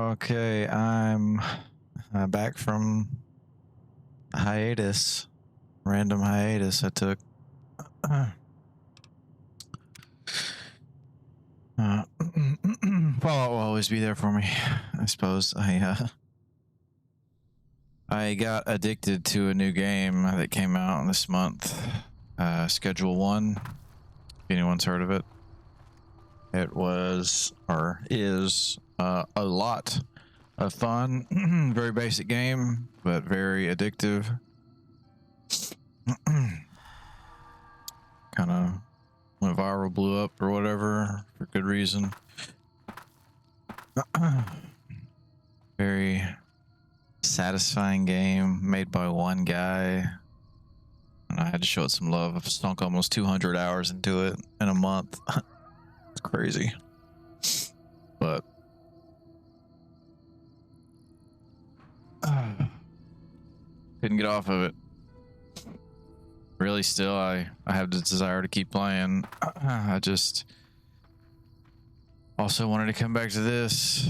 Okay, I'm back from hiatus, random hiatus I took. Fallout will always be there for me, I suppose. I got addicted to a new game that came out this month, Schedule One. If anyone's heard of it, it was or is a lot of fun. Very basic game, but very addictive. Kind of went viral, blew up or whatever for good reason. Very satisfying game made by one guy, and I had to show it some love. I've sunk almost 200 hours into it in a month. It's crazy, but couldn't get off of it. Really, still, I have the desire to keep playing. I just also wanted to come back to this.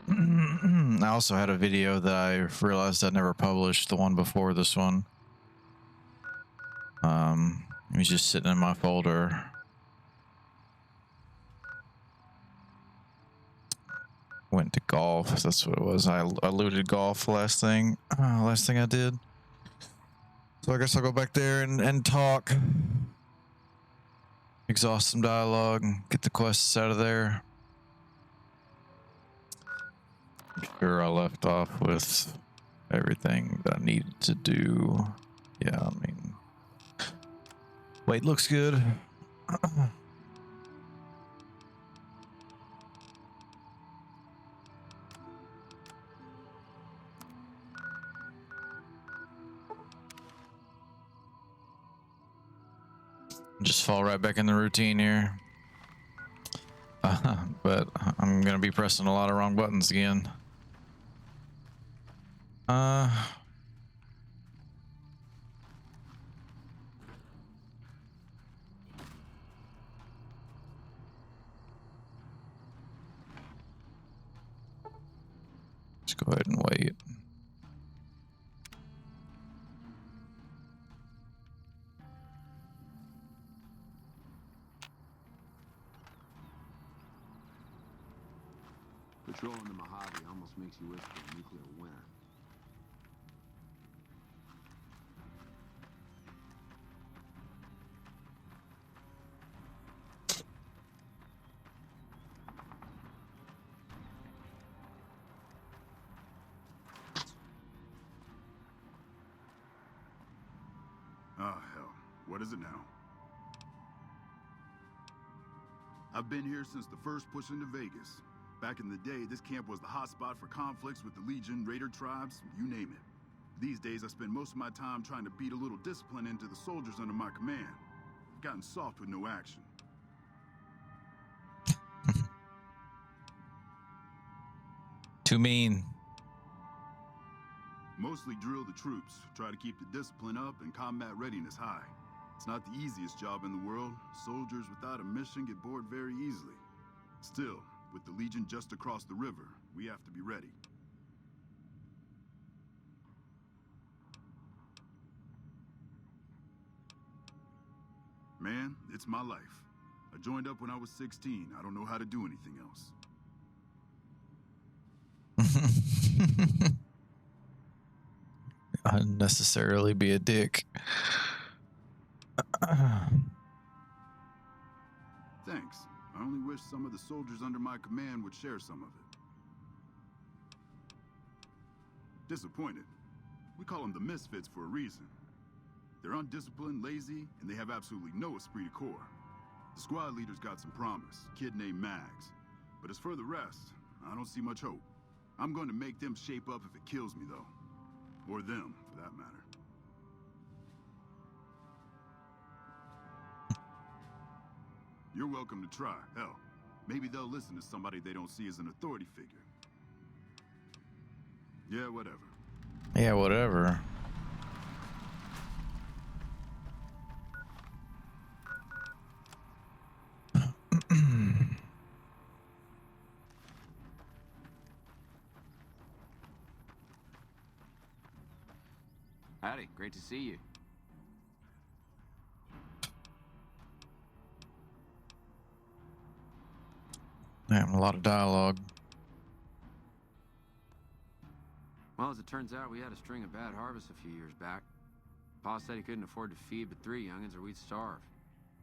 I also had a video that I realized I never published, the one before this one. It was just sitting in my folder. Went to golf. That's what it was. I looted golf last thing I did. So I guess I'll go back there and talk, exhaust some dialogue, and get the quests out of there. I'm sure I left off with everything that I needed to do. Yeah, I mean, weight looks good. Just fall right back in the routine here. But I'm gonna be pressing a lot of wrong buttons again. Let's go ahead and wait. Patrolling the Mojave almost makes you wish for a nuclear winter. Oh, hell. What is it now? I've been here since the first push into Vegas. Back in the day, this camp was the hotspot for conflicts with the Legion, Raider tribes, you name it. These days, I spend most of my time trying to beat a little discipline into the soldiers under my command. I've gotten soft with no action. Too mean. Mostly drill the troops, try to keep the discipline up and combat readiness high. It's not the easiest job in the world. Soldiers without a mission get bored very easily. Still, with the Legion just across the river, we have to be ready. Man, it's my life. I joined up when I was 16. I don't know how to do anything else. Unnecessarily be a dick. Thanks. I only wish some of the soldiers under my command would share some of it. Disappointed. We call them the Misfits for a reason. They're undisciplined, lazy, and they have absolutely no esprit de corps. The squad leader's got some promise, a kid named Mags. But as for the rest, I don't see much hope. I'm going to make them shape up if it kills me, though. Or them, for that matter. You're welcome to try. Hell, maybe they'll listen to somebody they don't see as an authority figure. Yeah, whatever. Yeah, whatever. Howdy, great to see you. Damn, a lot of dialogue. Well, as it turns out, we had a string of bad harvests a few years back. Pa said he couldn't afford to feed but 3 youngins or we'd starve.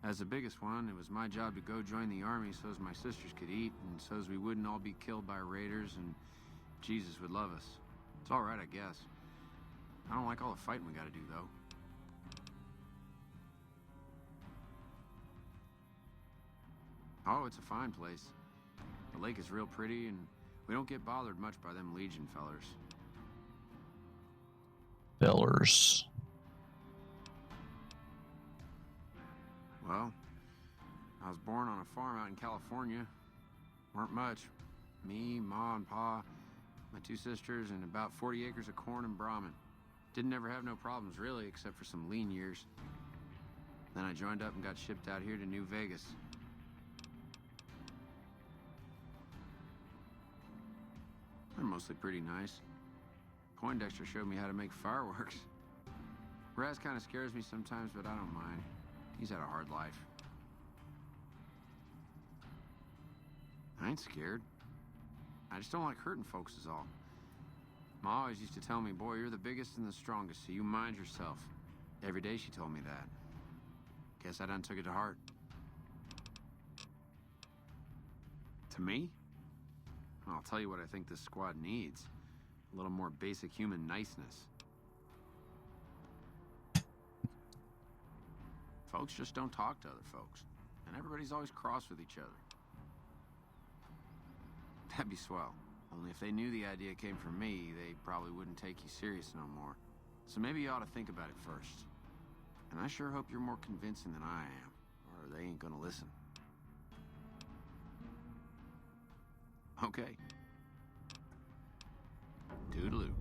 As the biggest one, it was my job to go join the army so's my sisters could eat and so's we wouldn't all be killed by raiders and Jesus would love us. It's all right, I guess. I don't like all the fighting we gotta do, though. Oh, it's a fine place. The lake is real pretty, and we don't get bothered much by them Legion fellers. Fellers. Well, I was born on a farm out in California. Weren't much. Me, Ma, and Pa, my 2 sisters, and about 40 acres of corn and Brahmin. Didn't ever have no problems, really, except for some lean years. Then I joined up and got shipped out here to New Vegas. They're mostly pretty nice. Poindexter showed me how to make fireworks. Raz kind of scares me sometimes, but I don't mind. He's had a hard life. I ain't scared. I just don't like hurting folks is all. Ma always used to tell me, boy, you're the biggest and the strongest, so you mind yourself. Every day she told me that. Guess I done took it to heart. To me? I'll tell you what I think this squad needs. A little more basic human niceness. Folks just don't talk to other folks. And everybody's always cross with each other. That'd be swell. Only if they knew the idea came from me, they probably wouldn't take you serious no more. So maybe you ought to think about it first. And I sure hope you're more convincing than I am, or they ain't gonna listen. Okay. Toodaloo.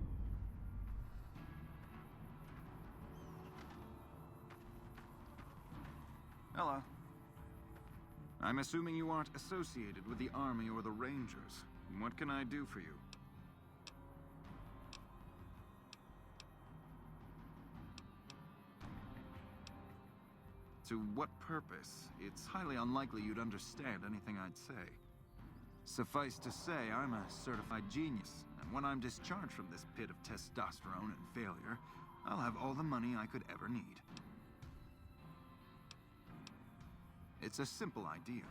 Hello. I'm assuming you aren't associated with the Army or the Rangers. What can I do for you? To what purpose? It's highly unlikely you'd understand anything I'd say. Suffice to say, I'm a certified genius, and when I'm discharged from this pit of testosterone and failure, I'll have all the money I could ever need. It's a simple idea.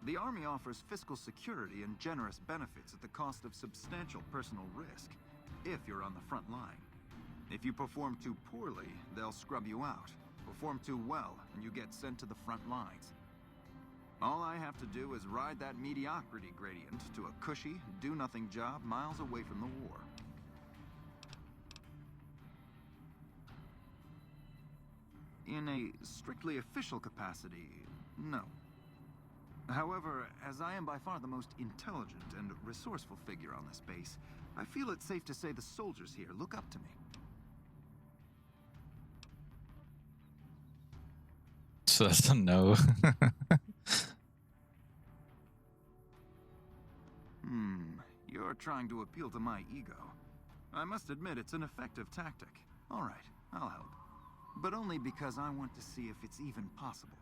The Army offers fiscal security and generous benefits at the cost of substantial personal risk, if you're on the front line. If you perform too poorly, they'll scrub you out. Perform too well, and you get sent to the front lines. All I have to do is ride that mediocrity gradient to a cushy, do-nothing job miles away from the war. In a strictly official capacity, no. However, as I am by far the most intelligent and resourceful figure on this base, I feel it's safe to say the soldiers here look up to me. So that's a no. You're trying to appeal to my ego. I must admit it's an effective tactic. All right, I'll help. But only because I want to see if it's even possible.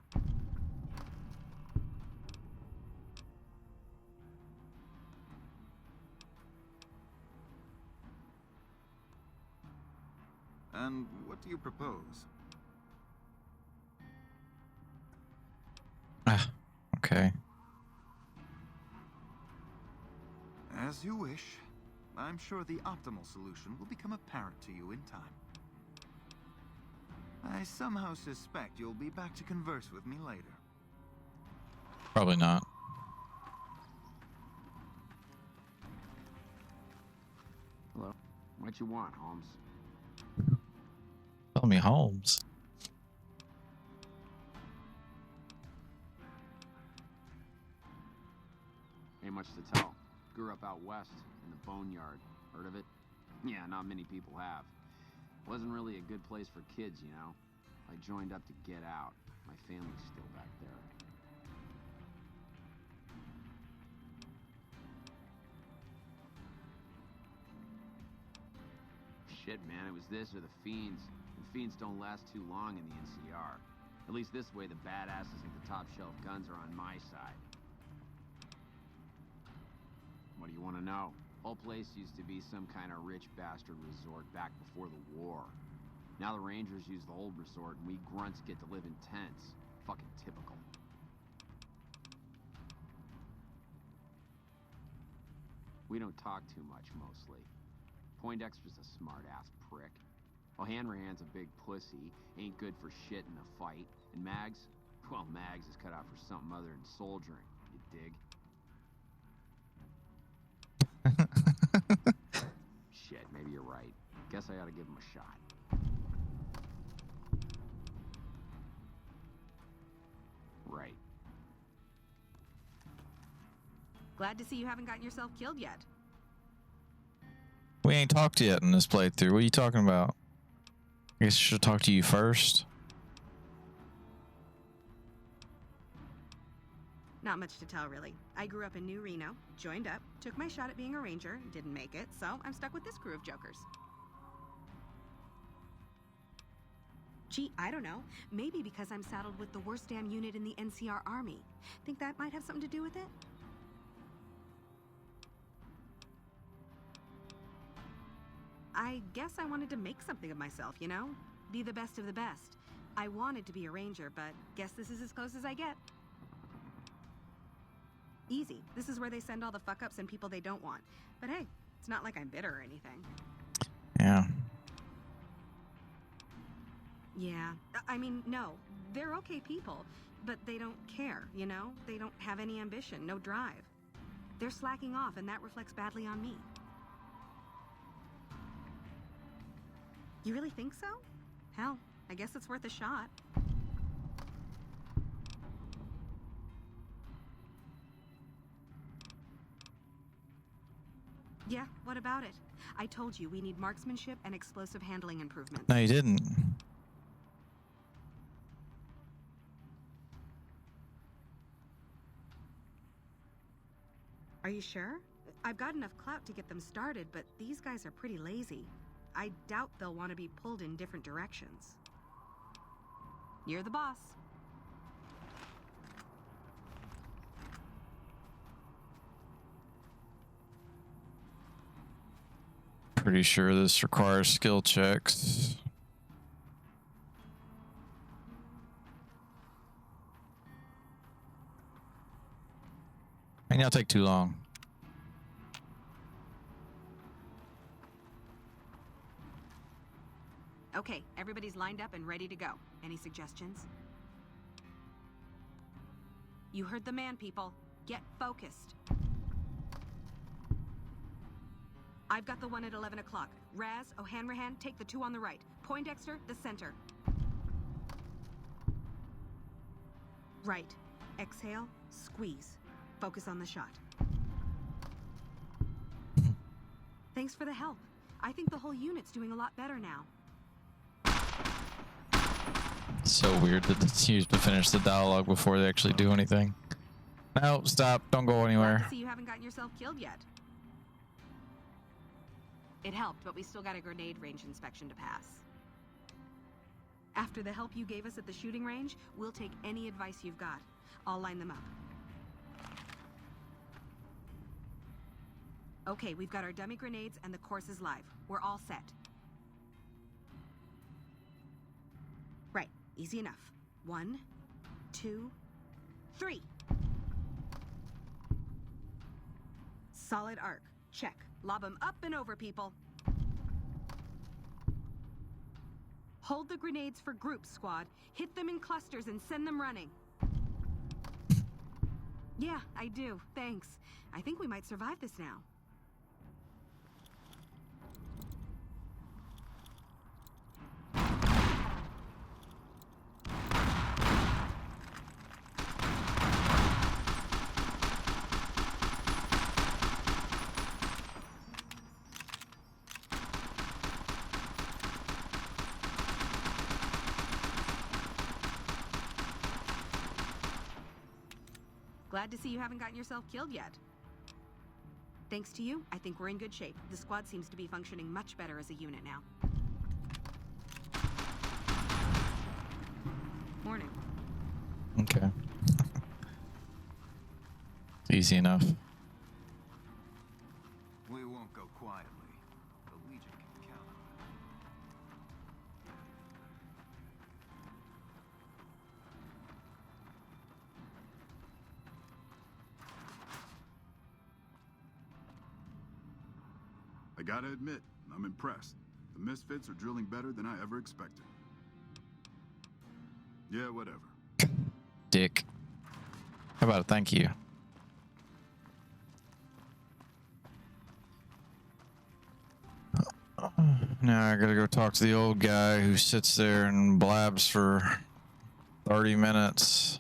And what do you propose? Okay. As you wish. I'm sure the optimal solution will become apparent to you in time. I somehow suspect you'll be back to converse with me later. Probably not. Hello. What you want, Holmes? Tell me, Holmes. Ain't much to tell. Grew up out west, in the boneyard. Heard of it? Yeah, not many people have. Wasn't really a good place for kids, you know? I joined up to get out. My family's still back there. Shit, man, it was this or the fiends. fiends don't last too long in the NCR. At least this way the badasses with the top shelf guns are on my side. What do you want to know? Whole place used to be some kind of rich bastard resort back before the war. Now the Rangers use the old resort and we grunts get to live in tents. Fucking typical. We don't talk too much, mostly. Poindexter's a smart-ass prick. O'Hanrahan's a big pussy, ain't good for shit in a fight. And Mags? Well, Mags is cut out for something other than soldiering, you dig? Shit, maybe you're right. Guess I ought to give him a shot. Right. Glad to see you haven't gotten yourself killed yet. We ain't talked yet in this playthrough. What are you talking about? I guess I should talk to you first. Not much to tell, really. I grew up in New Reno, joined up, took my shot at being a ranger, didn't make it, so I'm stuck with this crew of jokers. Gee, I don't know. Maybe because I'm saddled with the worst damn unit in the NCR Army. Think that might have something to do with it? I guess I wanted to make something of myself, you know? Be the best of the best. I wanted to be a ranger, but guess this is as close as I get. Easy. This is where they send all the fuck-ups and people they don't want. But hey, it's not like I'm bitter or anything. Yeah. Yeah. I mean, no. They're okay people, but they don't care, you know? They don't have any ambition, no drive. They're slacking off, and that reflects badly on me. You really think so? Hell, I guess it's worth a shot. Yeah, what about it? I told you we need marksmanship and explosive handling improvements. No, you didn't. Are you sure? I've got enough clout to get them started, but these guys are pretty lazy. I doubt they'll want to be pulled in different directions. You're the boss. Pretty sure this requires skill checks. And it'll take too long. Okay, everybody's lined up and ready to go. Any suggestions? You heard the man, people. Get focused. I've got the one at 11 o'clock. Raz, O'Hanrahan, take the two on the right. Poindexter, the center. Right. Exhale, squeeze. Focus on the shot. Thanks for the help. I think the whole unit's doing a lot better now. It's so weird that it's used to finish the dialogue before they actually do anything. No, stop. Don't go Glad anywhere. to see you haven't gotten yourself killed yet. It helped, but we still got a grenade range inspection to pass. After the help you gave us at the shooting range, we'll take any advice you've got. I'll line them up. Okay, we've got our dummy grenades and the course is live. We're all set. Right, easy enough. 1, 2, 3. Solid arc. Check. Lob them up and over, people. Hold the grenades for groups, squad. Hit them in clusters and send them running. Yeah, I do. Thanks. I think we might survive this now. Glad to see you haven't gotten yourself killed yet. Thanks to you, I think we're in good shape. The squad seems to be functioning much better as a unit now. morning. Okay. Easy enough. We won't go quietly. The Legion can count on I gotta admit, I'm impressed. The Misfits are drilling better than I ever expected. Yeah, whatever. Dick. How about a thank you? Now I gotta go talk to the old guy who sits there and blabs for 30 minutes.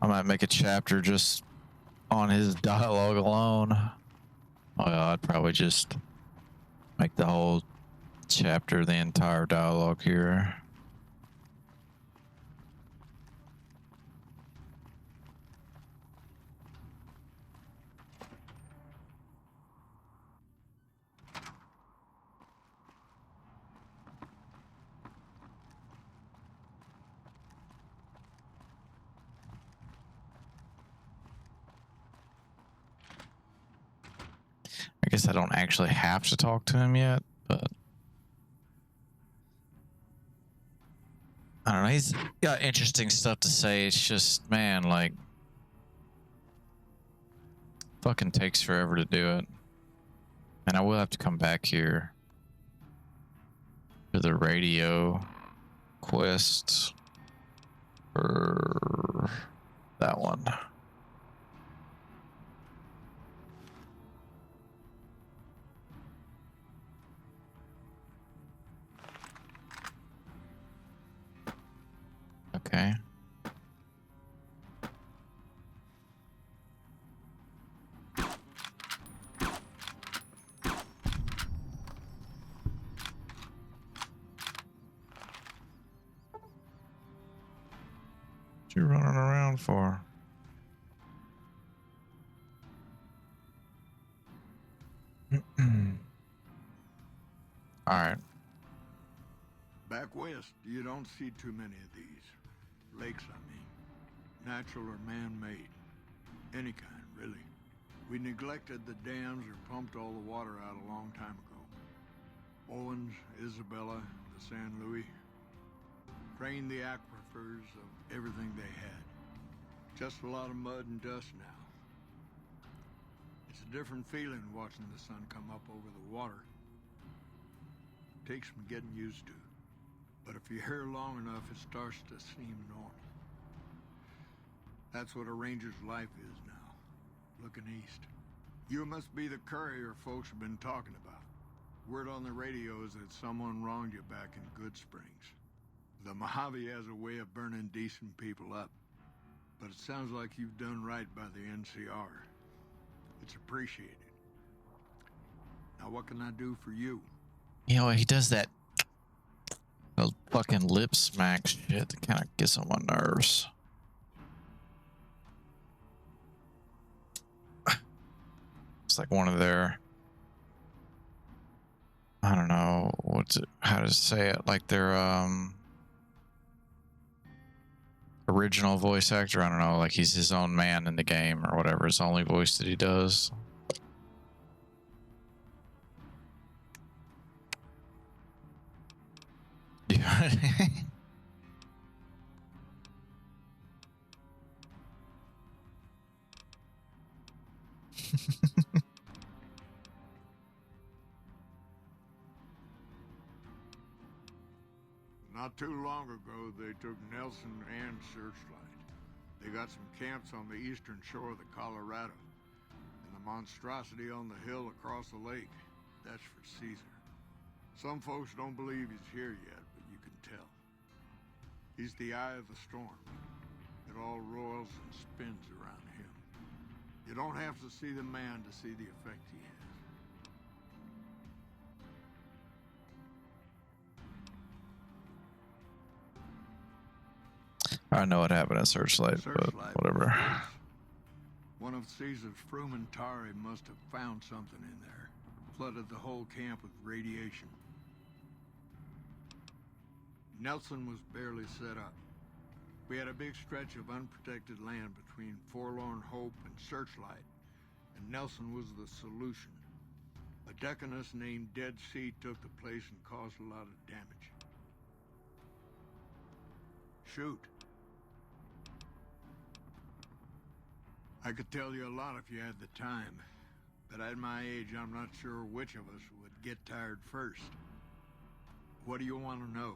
I might make a chapter just on his dialogue alone. Well, I'd probably just make the whole chapter the entire dialogue here. I guess I don't actually have to talk to him yet, but I don't know. He's got interesting stuff to say. It's just, man, like, fucking takes forever to do it. And I will have to come back here to the radio quest for that one. Okay. What you running around for? All right. Back west, you don't see too many of these. Lakes, I mean. Natural or man-made. Any kind, really. We neglected the dams or pumped all the water out a long time ago. Owens, Isabella, the San Luis. Drained the aquifers of everything they had. Just a lot of mud and dust now. It's a different feeling watching the sun come up over the water. Takes some getting used to. But if you're here long enough, it starts to seem normal. That's what a ranger's life is now, looking east. You must be the courier folks have been talking about. Word on the radio is that someone wronged you back in Goodsprings. The Mojave has a way of burning decent people up. But it sounds like you've done right by the NCR. It's appreciated. Now what can I do for you? You know, he does that fucking lip smack shit that kind of gets on my nerves. It's like one of their, I don't know how to say it, like their original voice actor. I don't know, like he's his own man in the game or whatever. It's the only voice that he does. Not too long ago, they took Nelson and Searchlight. They got some camps on the eastern shore of the Colorado. And the monstrosity on the hill across the lake, that's for Caesar. Some folks don't believe he's here yet, but you can tell. He's the eye of the storm. It all roils and spins around him. You don't have to see the man to see the effect he has. I know what happened at Searchlight, but whatever. One of Caesar's Frumentari must have found something in there. Flooded the whole camp with radiation. Nelson was barely set up. We had a big stretch of unprotected land between Forlorn Hope and Searchlight, and Nelson was the solution. A deaconess named Dead Sea took the place and caused a lot of damage. Shoot. I could tell you a lot if you had the time, but at my age, I'm not sure which of us would get tired first. What do you want to know?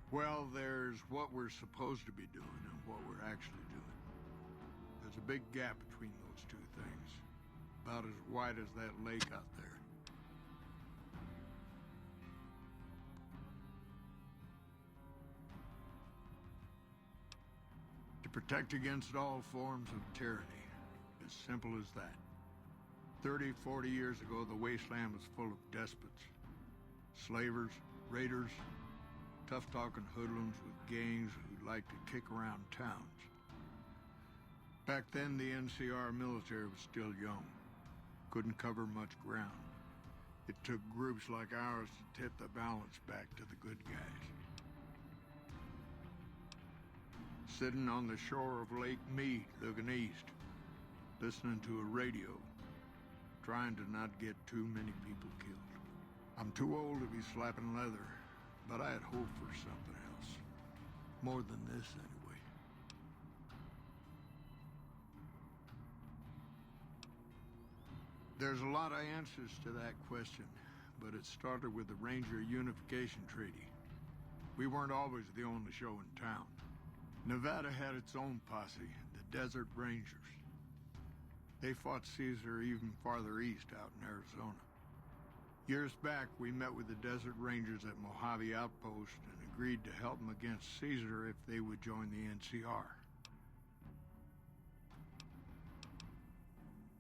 Well, there's what we're supposed to be doing and what we're actually doing. There's a big gap between those two things, about as wide as that lake out there. To protect against all forms of tyranny, as simple as that. 30, 40 years ago, the wasteland was full of despots, slavers, raiders, tough-talking hoodlums with gangs who liked to kick around towns. Back then, the NCR military was still young, couldn't cover much ground. It took groups like ours to tip the balance back to the good guys. Sitting on the shore of Lake Mead, looking east, listening to a radio, trying to not get too many people killed. I'm too old to be slapping leather, but I had hoped for something else. More than this, anyway. There's a lot of answers to that question, but it started with the Ranger Unification Treaty. We weren't always the only show in town. Nevada had its own posse, the Desert Rangers. They fought Caesar even farther east out in Arizona. Years back, we met with the Desert Rangers at Mojave Outpost and agreed to help them against Caesar if they would join the NCR.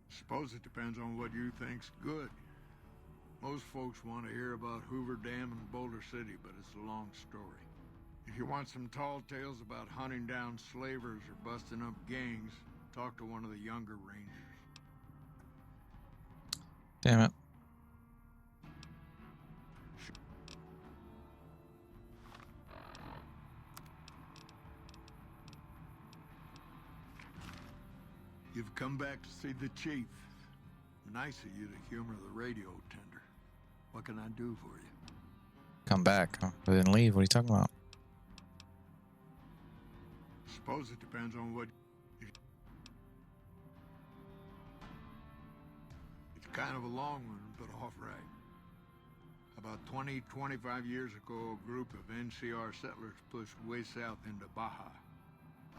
Suppose it depends on what you think's good. Most folks want to hear about Hoover Dam and Boulder City, but it's a long story. If you want some tall tales about hunting down slavers or busting up gangs, talk to one of the younger Rangers. Damn it. You've come back to see the chief. Nice of you to humor the radio tender. What can I do for you? Come back. I didn't leave. What are you talking about? Suppose it depends on what... It's kind of a long one, but all right. About 20, 25 years ago, a group of NCR settlers pushed way south into Baja.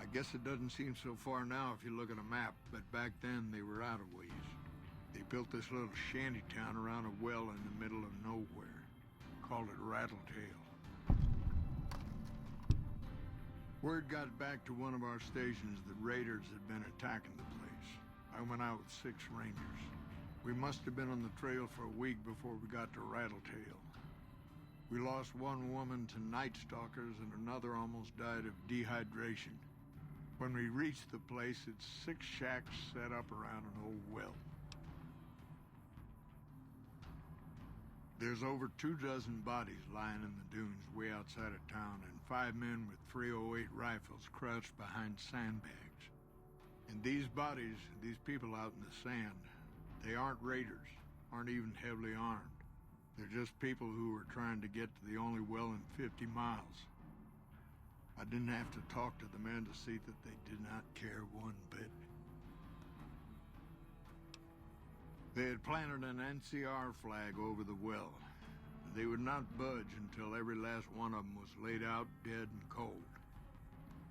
I guess it doesn't seem so far now if you look at a map, but back then they were out of ways. They built this little shanty town around a well in the middle of nowhere. Called it Rattletail. Word got back to one of our stations that raiders had been attacking the place. I went out with 6 Rangers. We must have been on the trail for a week before we got to Rattletail. We lost one woman to night stalkers and another almost died of dehydration. When we reached the place, it's 6 shacks set up around an old well. There's over 24 bodies lying in the dunes way outside of town, and 5 men with .308 rifles crouched behind sandbags. And these bodies, these people out in the sand, they aren't raiders, aren't even heavily armed. They're just people who were trying to get to the only well in 50 miles. I didn't have to talk to the men to see that they did not care one bit. They had planted an NCR flag over the well. They would not budge until every last one of them was laid out dead and cold.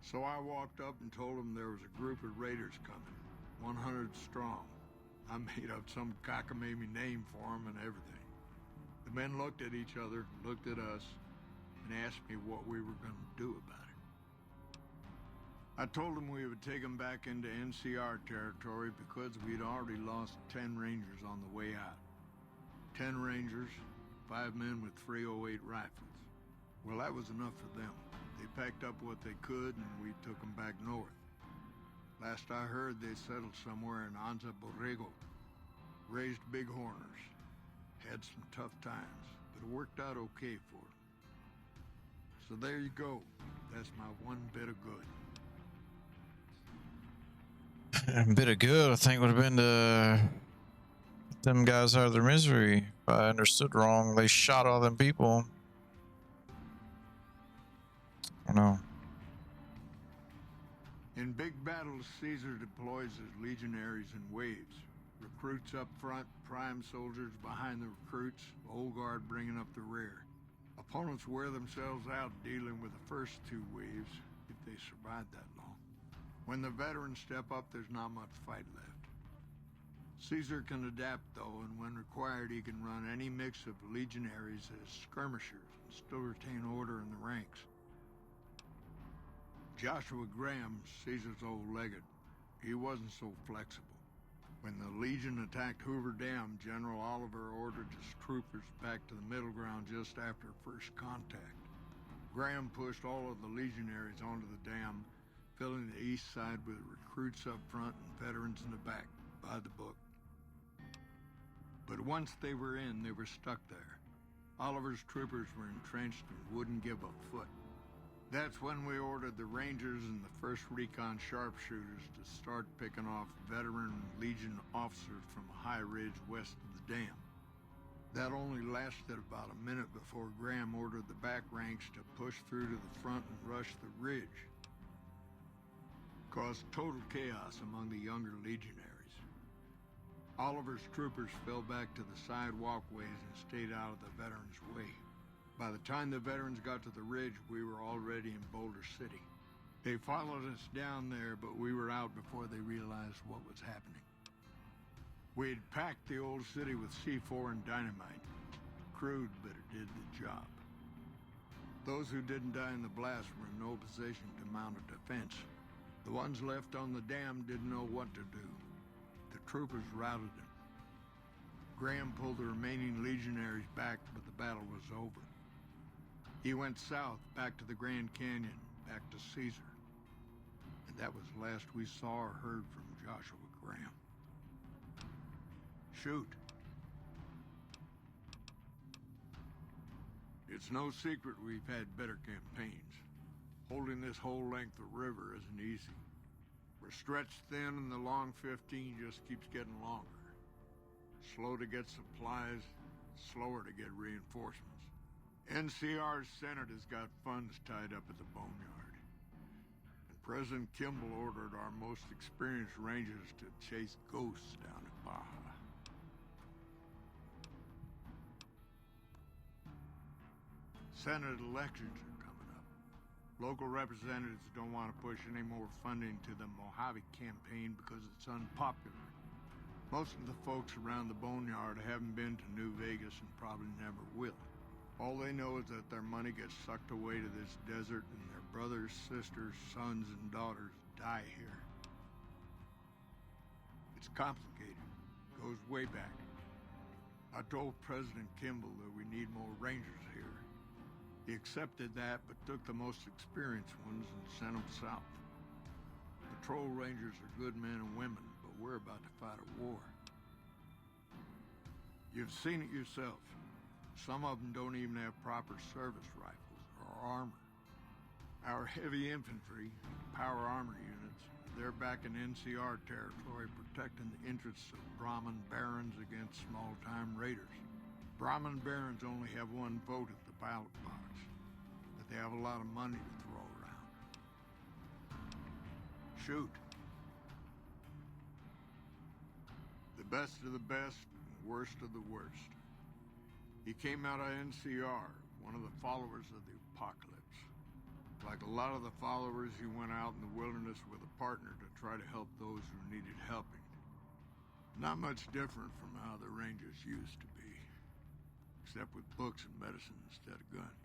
So I walked up and told them there was a group of raiders coming, 100 strong. I made up some cockamamie name for them and everything. The men looked at each other, looked at us, and asked me what we were going to do about it. I told them we would take them back into NCR territory because we'd already lost 10 Rangers on the way out. 10 Rangers, 5 men with .308 rifles. Well, that was enough for them. They packed up what they could and we took them back north. Last I heard, they settled somewhere in Anza Borrego. Raised bighorners. Had some tough times, but it worked out okay for them. So there you go. That's my one bit of good. A bit of good, I think, would have been to get them guys out of their misery. If I understood wrong, they shot all them people. I don't know. In big battles, Caesar deploys his legionaries in waves. Recruits up front, prime soldiers behind the recruits, old guard bringing up the rear. Opponents wear themselves out dealing with the first two waves, if they survive that long. When the veterans step up, there's not much fight left. Caesar can adapt, though, and when required, he can run any mix of legionaries as skirmishers and still retain order in the ranks. Joshua Graham, Caesar's old legate, he wasn't so flexible. When the Legion attacked Hoover Dam, General Oliver ordered his troopers back to the middle ground just after first contact. Graham pushed all of the legionaries onto the dam, filling the east side with recruits up front and veterans in the back, by the book. But once they were in, they were stuck there. Oliver's troopers were entrenched and wouldn't give a foot. That's when we ordered the Rangers and the 1st Recon sharpshooters to start picking off veteran Legion officers from a high ridge west of the dam. That only lasted about a minute before Graham ordered the back ranks to push through to the front and rush the ridge. Caused total chaos among the younger legionaries. Oliver's troopers fell back to the side walkways and stayed out of the veterans' way. By the time the veterans got to the ridge, we were already in Boulder City. They followed us down there, but we were out before they realized what was happening. We had packed the old city with C4 and dynamite. Crude, but it did the job. Those who didn't die in the blast were in no position to mount a defense. The ones left on the dam didn't know what to do. The troopers routed them. Graham pulled the remaining legionaries back, but the battle was over. He went south, back to the Grand Canyon, back to Caesar. And that was the last we saw or heard from Joshua Graham. Shoot. It's no secret we've had better campaigns. Holding this whole length of river isn't easy. We're stretched thin and the long 15 just keeps getting longer. Slow to get supplies, slower to get reinforcements. NCR's Senate has got funds tied up at the boneyard. And President Kimball ordered our most experienced rangers to chase ghosts down at Baja. Senate elections are coming up. Local representatives don't want to push any more funding to the Mojave campaign because it's unpopular. Most of the folks around the boneyard haven't been to New Vegas and probably never will. All they know is that their money gets sucked away to this desert and their brothers, sisters, sons, and daughters die here. It's complicated. Goes way back. I told President Kimball that we need more rangers here. He accepted that, but took the most experienced ones and sent them south. Patrol rangers are good men and women, but we're about to fight a war. You've seen it yourself. Some of them don't even have proper service rifles or armor. Our heavy infantry, power armor units, they're back in NCR territory protecting the interests of Brahmin barons against small-time raiders. Brahmin barons only have one vote at the ballot box, but they have a lot of money to throw around. Shoot. The best of the best, and worst of the worst. He came out of NCR, one of the followers of the apocalypse. Like a lot of the followers, he went out in the wilderness with a partner to try to help those who needed helping. Not much different from how the Rangers used to be, except with books and medicine instead of guns.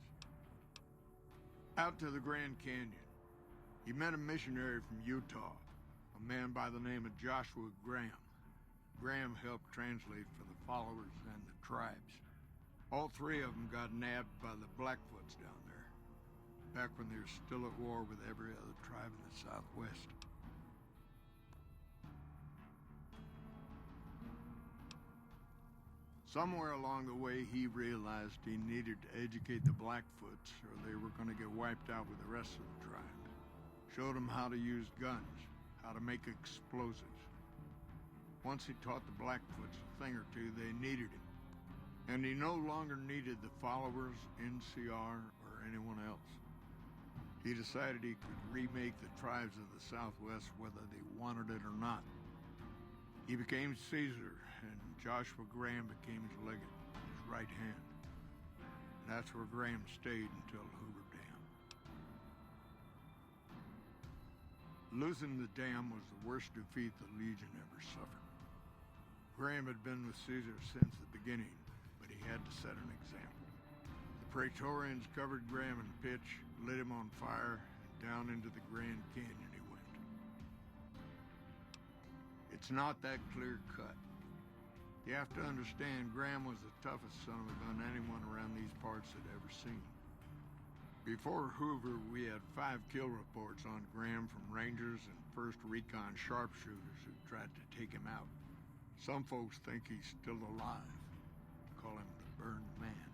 Out to the Grand Canyon, he met a missionary from Utah, a man by the name of Joshua Graham. Graham helped translate for the followers and the tribes. All three of them got nabbed by the Blackfoots down there. back when they were still at war with every other tribe in the Southwest. Somewhere along the way, he realized he needed to educate the Blackfoots or they were going to get wiped out with the rest of the tribe. Showed them how to use guns, how to make explosives. Once he taught the Blackfoots a thing or two, they needed him. And he no longer needed the followers, NCR, or anyone else. He decided he could remake the tribes of the Southwest whether they wanted it or not. He became Caesar, and Joshua Graham became his legate, his right hand. And that's where Graham stayed until Hoover Dam. Losing the dam was the worst defeat the Legion ever suffered. Graham had been with Caesar since the beginning, but he had to set an example. The Praetorians covered Graham in pitch, lit him on fire, and down into the Grand Canyon he went. It's not that clear-cut. You have to understand, Graham was the toughest son of a gun anyone around these parts had ever seen. Before Hoover, we had 5 kill reports on Graham from Rangers and 1st Recon sharpshooters who tried to take him out. Some folks think he's still alive. Call him the Burned Man.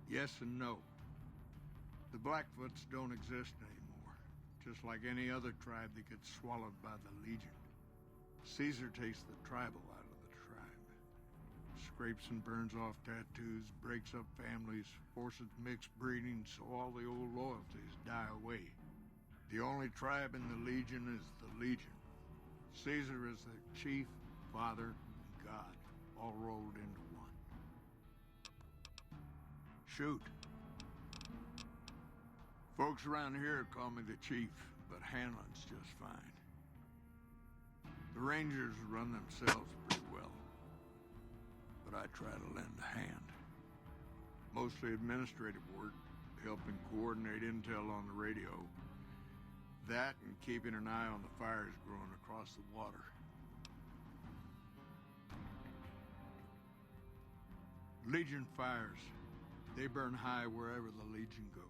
Yes and no. The Blackfoots don't exist anymore, just like any other tribe that gets swallowed by the Legion. Caesar takes the tribal out of the tribe. Scrapes and burns off tattoos, breaks up families, forces mixed breeding so all the old loyalties die away. The only tribe in the Legion is the Legion. Caesar is the chief, father, and God, all rolled into one. Shoot. Folks around here call me the chief, but handling's just fine. The Rangers run themselves pretty well, but I try to lend a hand. Mostly administrative work, helping coordinate intel on the radio. That and keeping an eye on the fires growing across the water. Legion fires. They burn high wherever the Legion goes.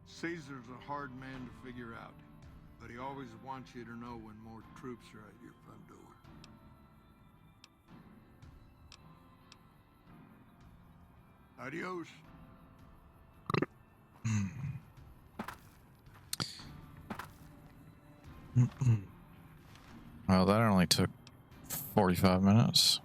Caesar's a hard man to figure out, but he always wants you to know when more troops are at your front door. Adios. Well, that only took 45 minutes.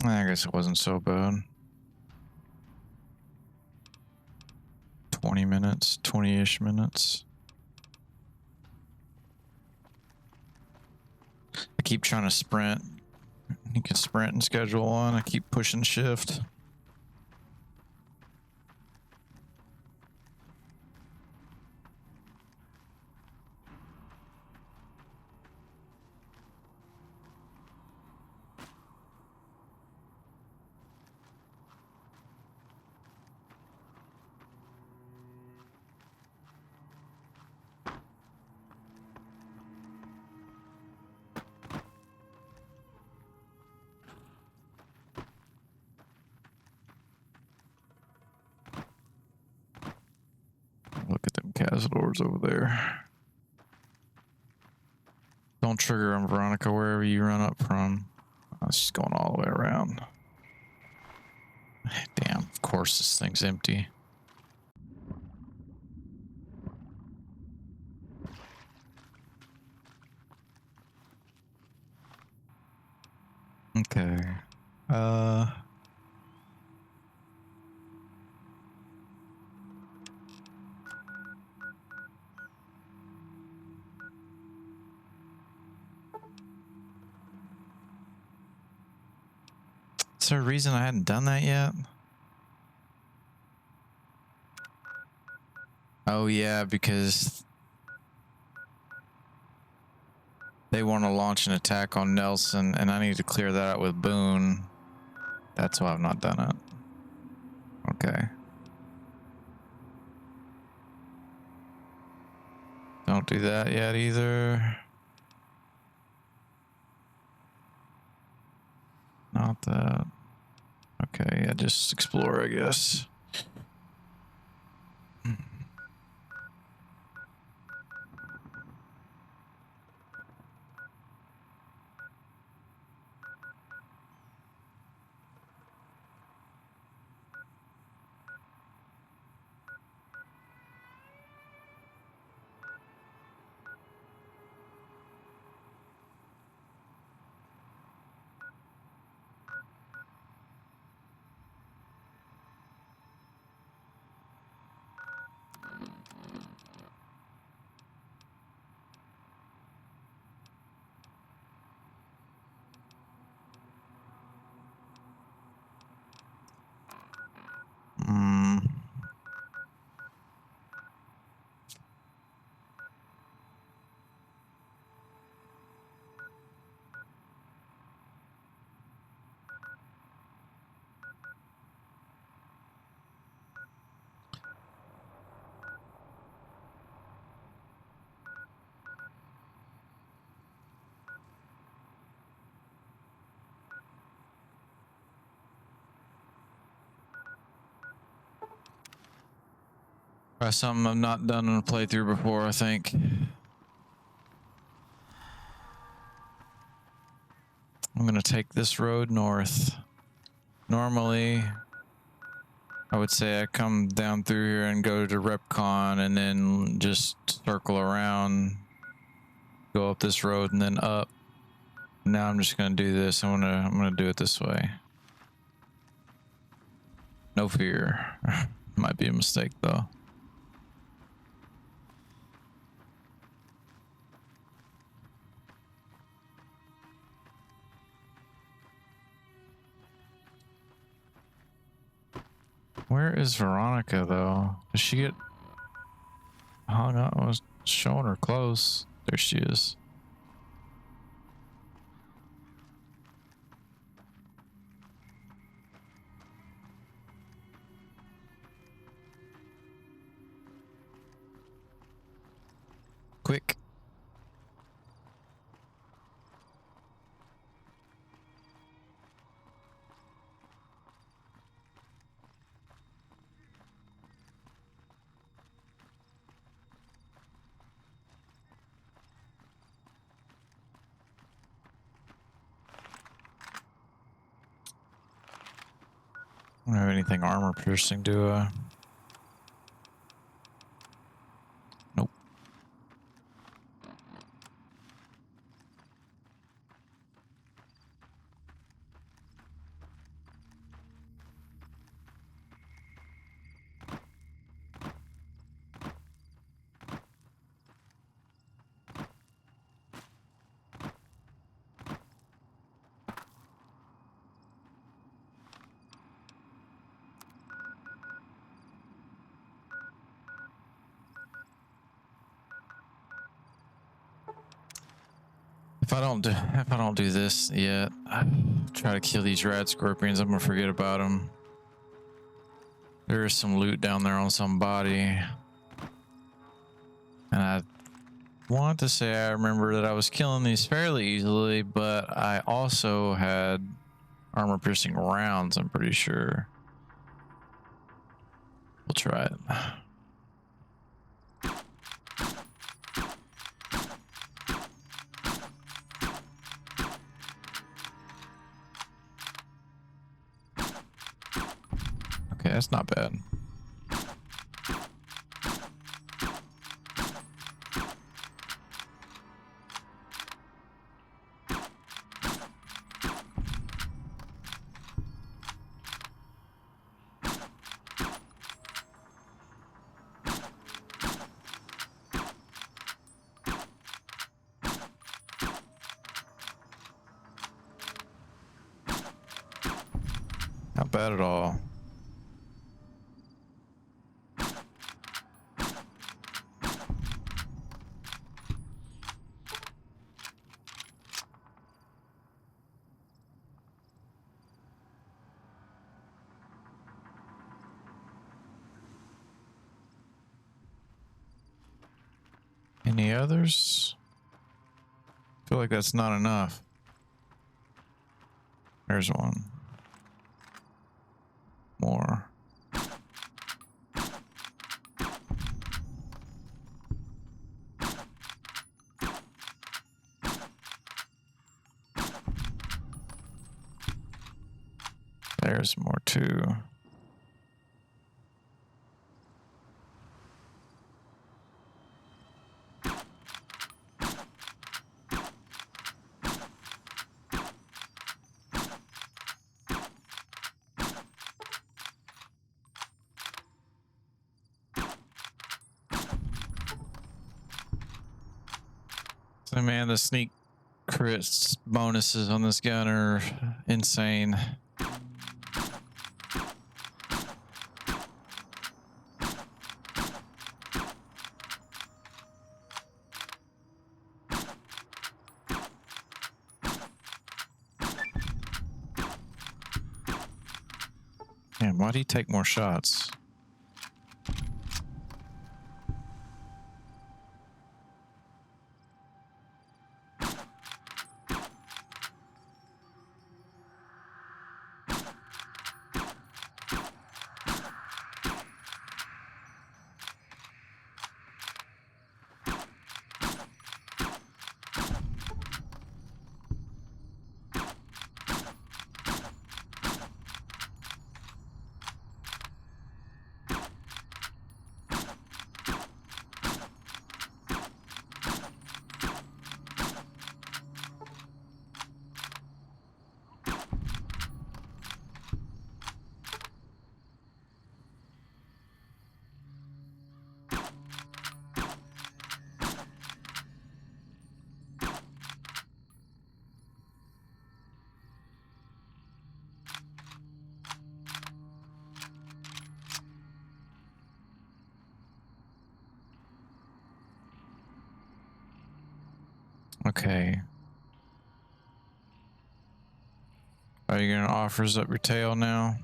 I guess it wasn't so bad. 20 minutes, 20-ish minutes. I keep trying to sprint. You can sprint in schedule 1. I keep pushing shift. Look at them Cazadors over there. Don't trigger on Veronica wherever you run up from. Oh, she's going all the way around. Damn, of course this thing's empty. Okay. Is there a reason I hadn't done that yet? Oh yeah, because They want to launch an attack on Nelson, and I need to clear that out with Boone. That's why I've not done it. Okay. Don't do that yet either. Not that. Okay, yeah, just explore, I guess. Try something I've not done in a playthrough before, I think. I'm gonna take this road north. Normally, I would say I come down through here and go to Repcon and then just circle around, go up this road and then up. Now I'm just gonna do this. I'm gonna do it this way. No fear. Might be a mistake though. Where is Veronica though? Does she get hung up? I was showing her close. There she is. Quick. I don't have anything armor piercing, do I? Nope. If I don't do this yet, I try to kill these rad scorpions, I'm gonna forget about them. There is some loot down there on some body. And I want to say I remember that I was killing these fairly easily, but I also had armor piercing rounds, I'm pretty sure. We'll try it. Okay, that's not bad. Not bad at all. Any others? I feel like that's not enough. There's one. More. There's more too. So man, the sneak crits bonuses on this gun are insane. Man, why do you take more shots? Okay. Are you gonna offers up your tail now?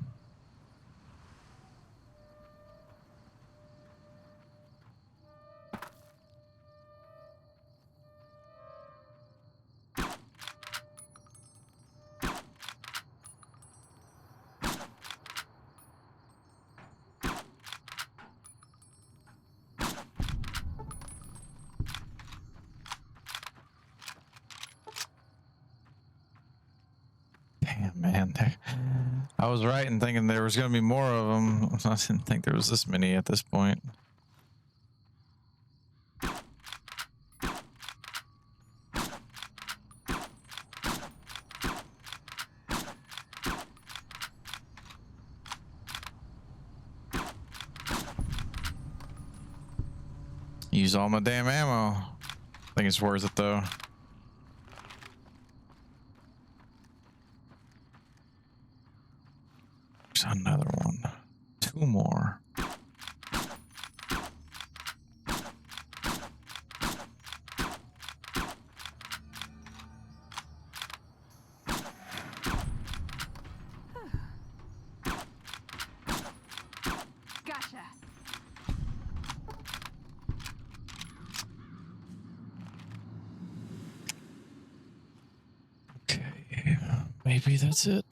Damn, man. I was right in thinking there was going to be more of them. I didn't think there was this many at this point. Use all my damn ammo. I think it's worth it though. There's another one. Two more. Gotcha. Okay. Maybe that's it.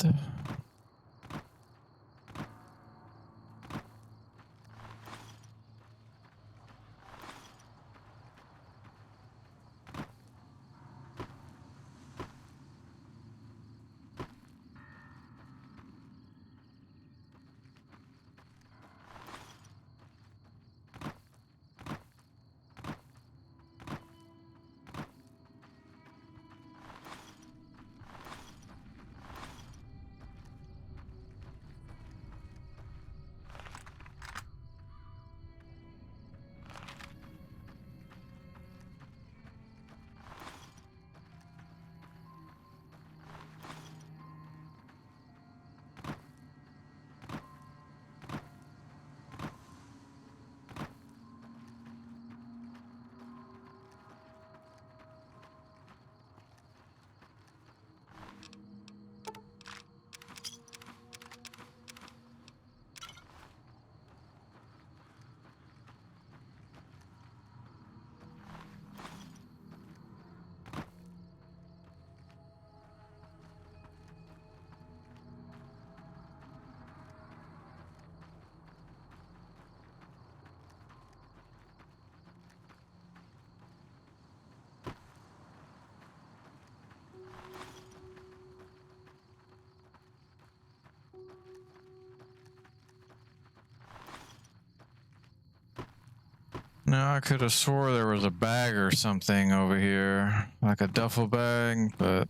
No, I could have swore there was a bag or something over here, like a duffel bag, but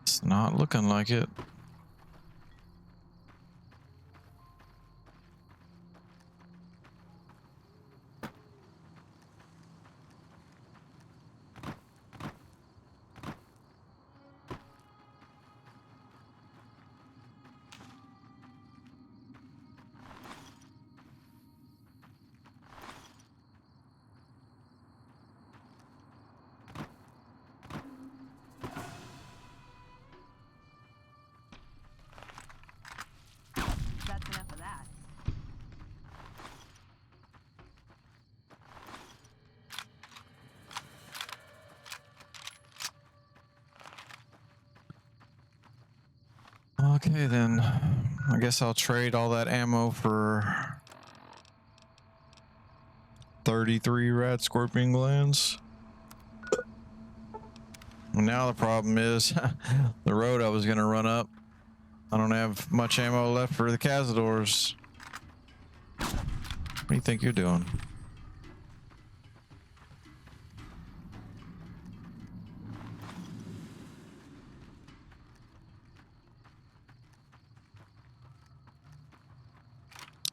it's not looking like it. That's enough of that. Okay, then I guess I'll trade all that ammo for 33 rat scorpion glands. Now the problem is the road I was going to run up. I don't have much ammo left for the cazadors. What do you think you're doing?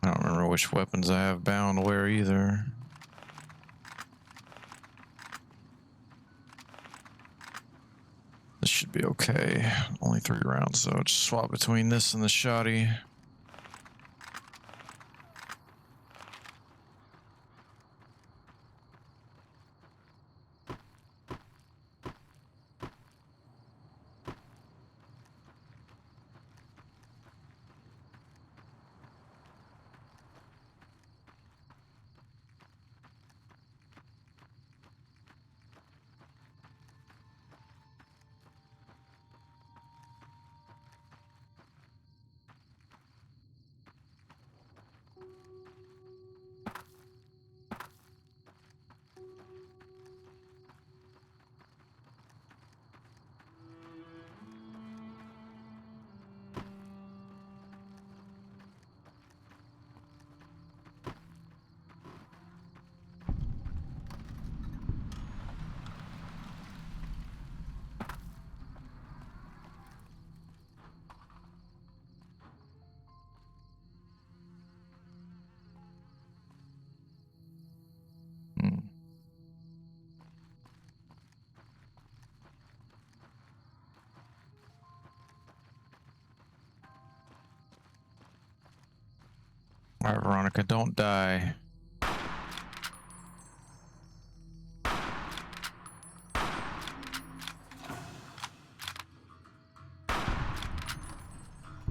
I don't remember which weapons I have bound where either. This should be okay. Only 3 rounds, so just swap between this and the shoddy. All right, Veronica, don't die.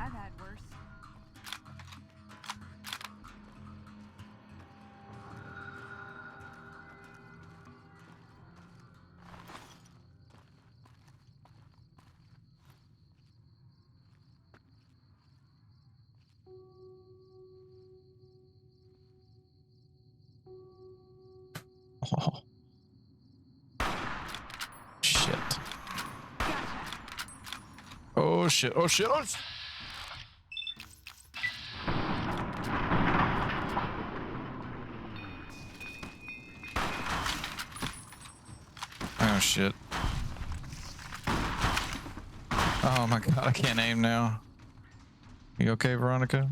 I've had worse. Oh. Shit. Oh shit. Oh shit. Oh, oh shit. Oh my god, I can't aim now. You okay, Veronica?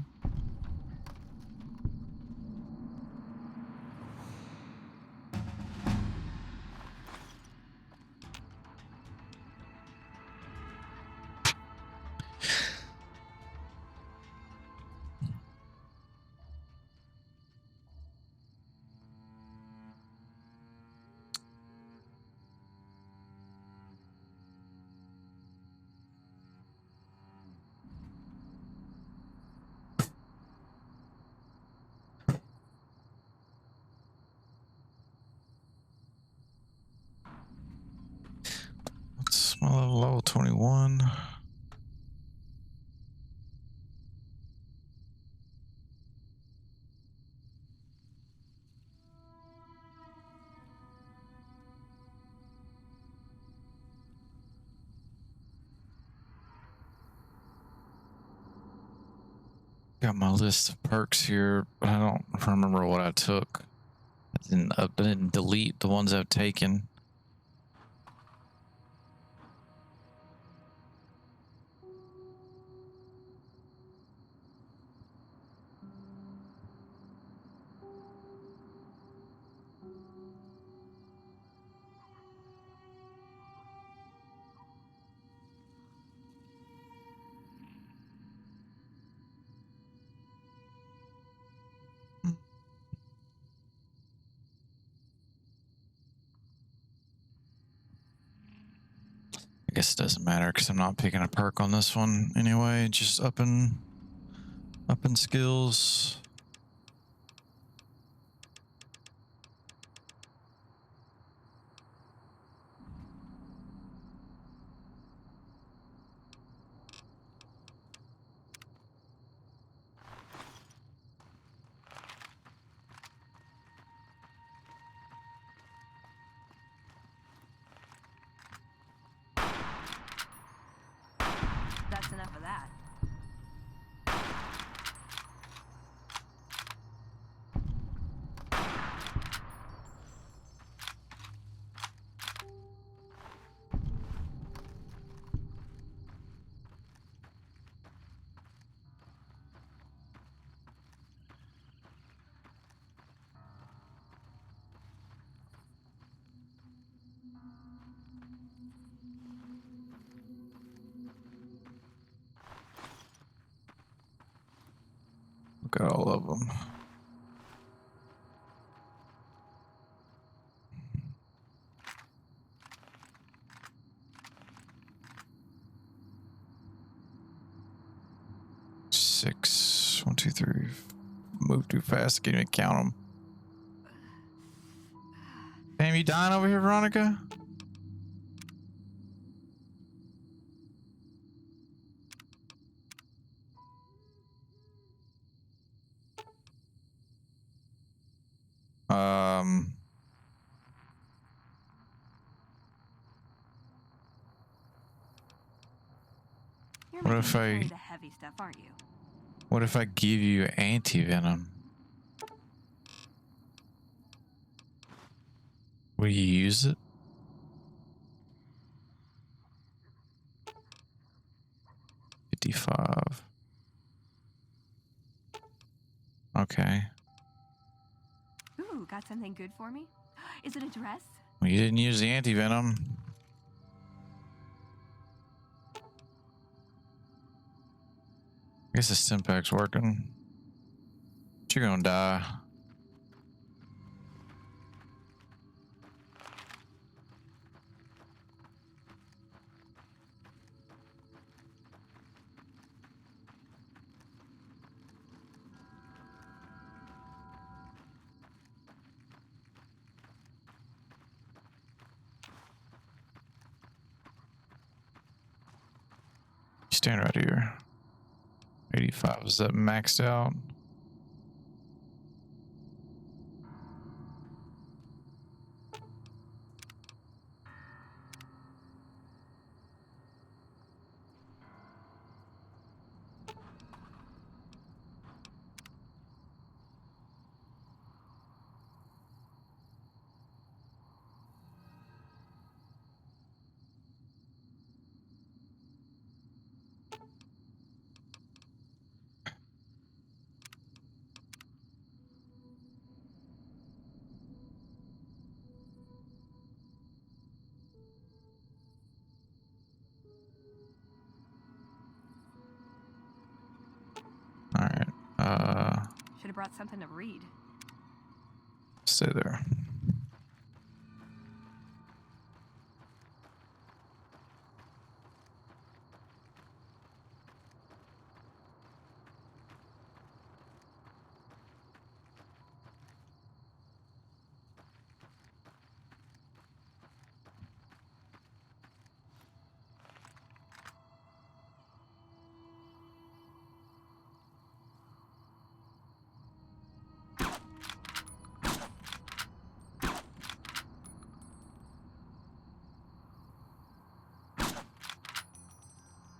What's my level 21? Got my list of perks here, but I don't remember what I took. I didn't delete the ones I've taken. I guess it doesn't matter because I'm not picking a perk on this one anyway. Just upping skills. That's enough of that. Look at all of them. Six. 1, 2, 3. Move too fast. I can't even count them. Damn, you dying over here, Veronica? You're What making if me I- carry the heavy stuff, aren't you? What if I give you anti-venom? Will you use it? $55. Okay. Ooh, got something good for me? Is it a dress? Well, you didn't use the anti-venom. I guess the Stimpack's working. But you're gonna die. Stand right here. 85. Is that maxed out? All right. Should have brought something to read. Stay there.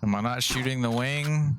Am I not shooting the wing?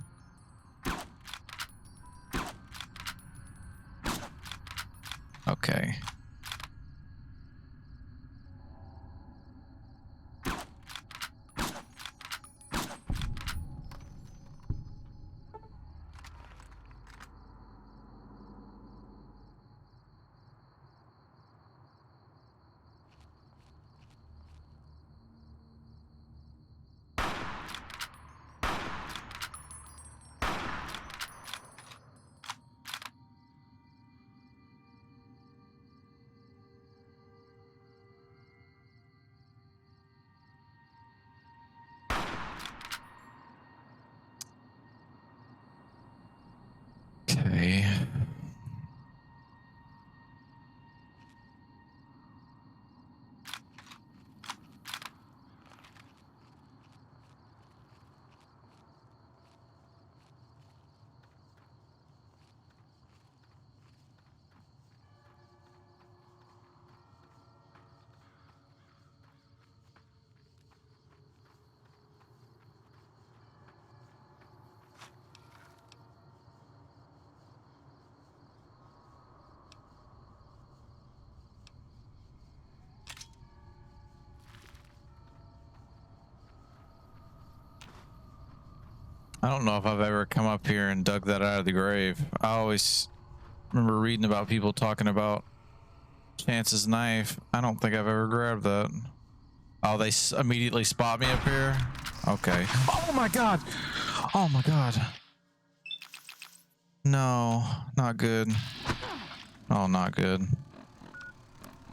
I don't know if I've ever come up here and dug that out of the grave. I always remember reading about people talking about Chance's knife. I don't think I've ever grabbed that. Oh, they immediately spot me up here? Okay. Oh my god! Oh my god. No, not good. Oh, not good.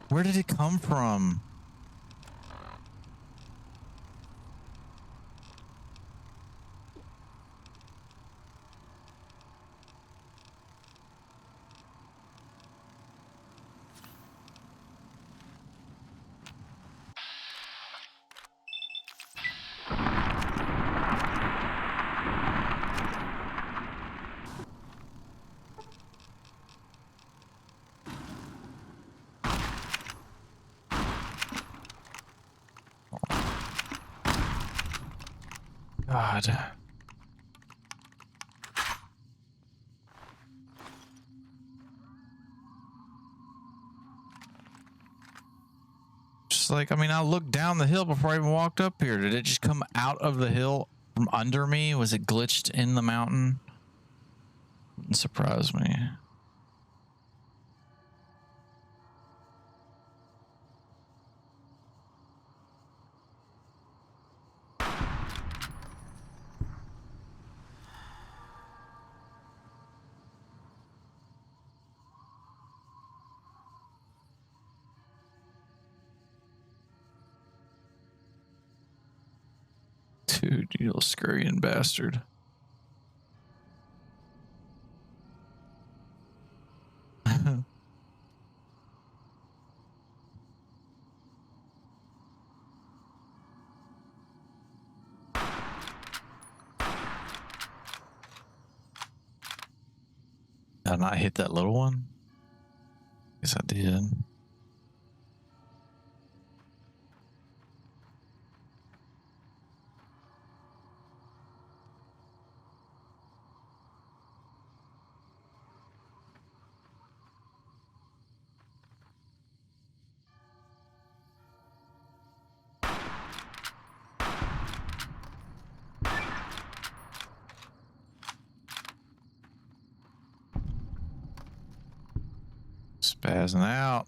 Where did it come from? God. Just like, I mean, I looked down the hill before I even walked up here. Did it just come out of the hill from under me? Was it glitched in the mountain? Wouldn't surprise me. Dude, you little scurrying bastard. Did I not hit that little one? Guess I did. Spazzing out.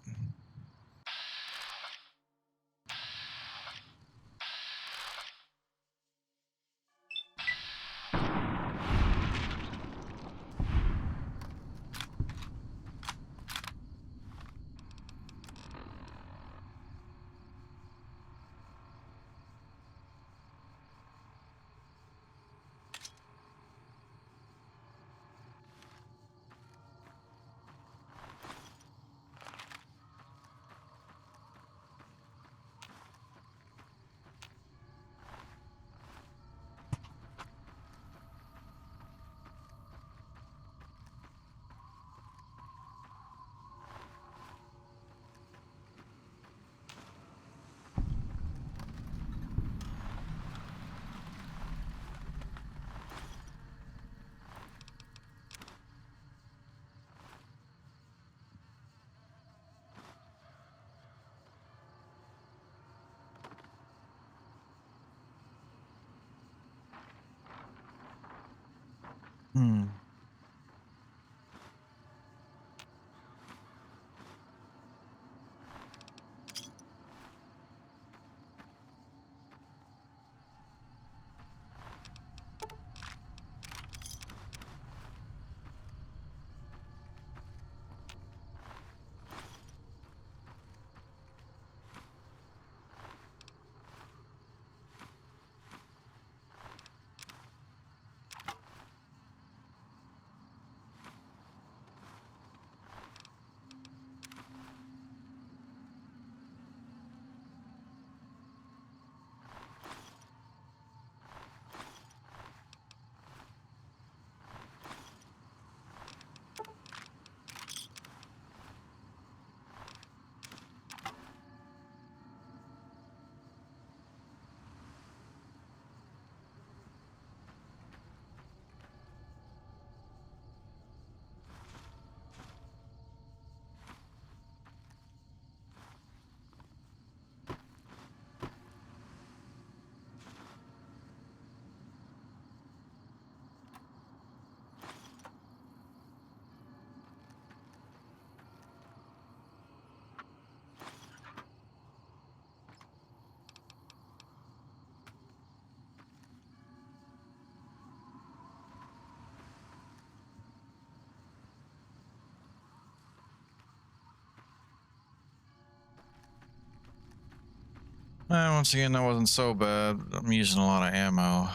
Hmm. Once again, that wasn't so bad. I'm using a lot of ammo.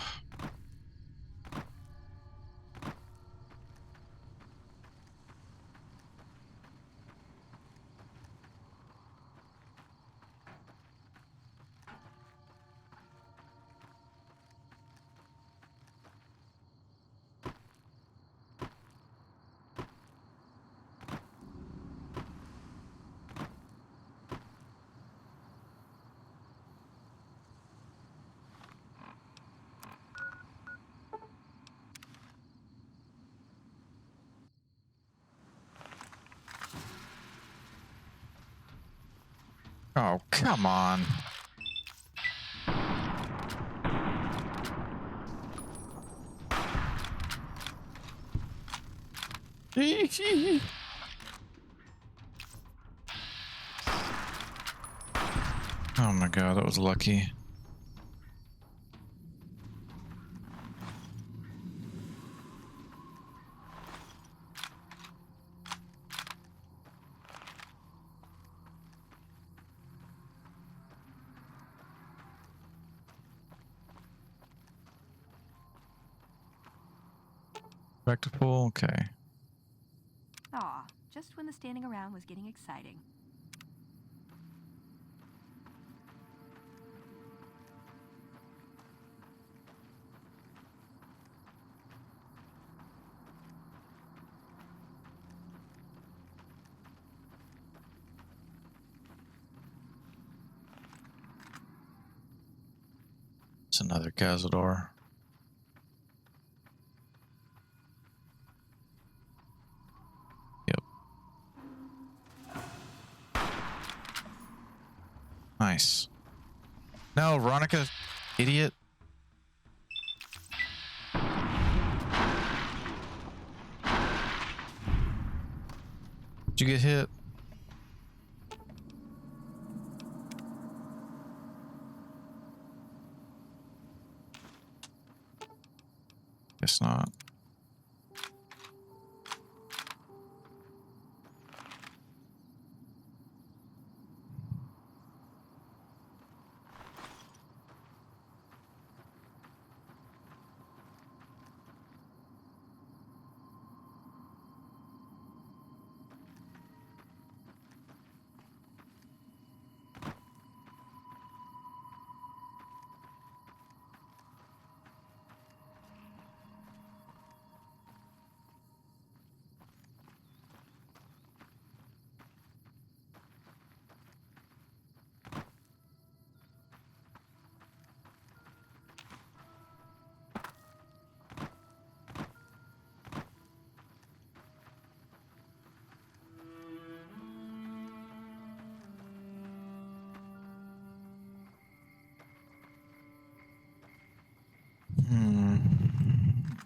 Oh, come on. Oh my god, that was lucky. Back to full, okay. Aw, just when the standing around was getting exciting. It's another Cazador. Yep. Nice. No, Veronica, idiot. Did you get hit? Guess not.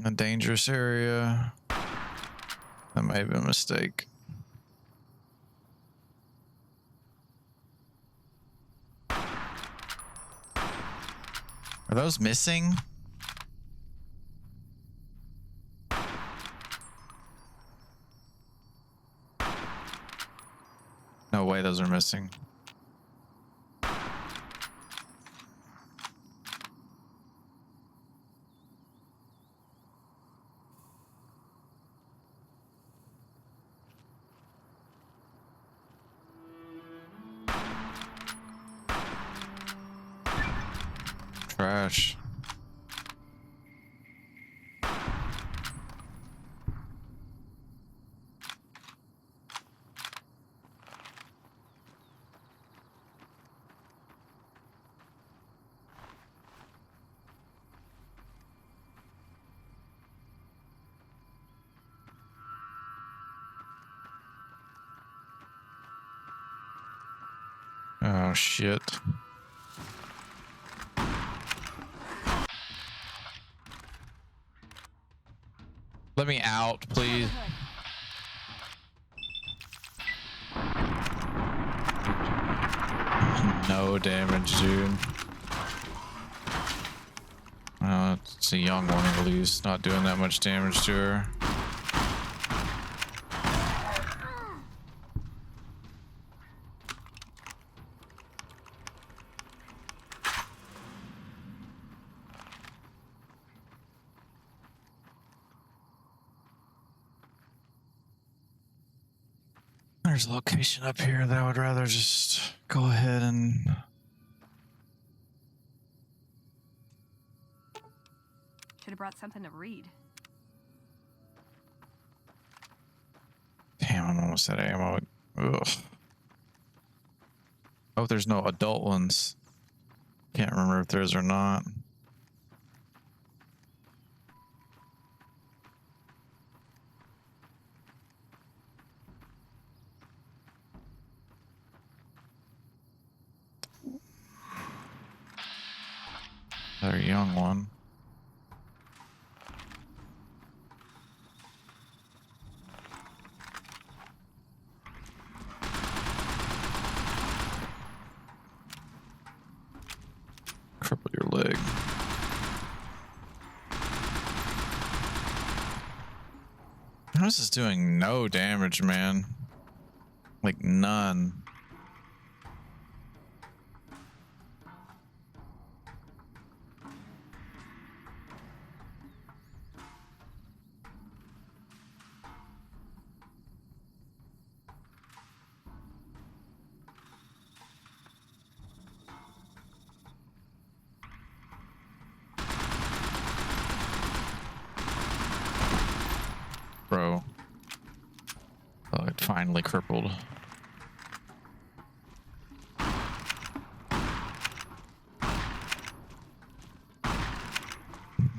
A dangerous area. That may have been a mistake. Are those missing? No way those are missing. Trash. Oh shit. Let me out, please. No damage, dude. It's a young one at least, not doing that much damage to her. There's a location up here that I would rather just go ahead and... Should have brought something to read. Damn, I'm almost out of ammo. Ugh. Oh, there's no adult ones. Can't remember if there's or not. Another young one. Cripple your leg. This is doing no damage, man. Like none. Bro. Oh, it finally crippled.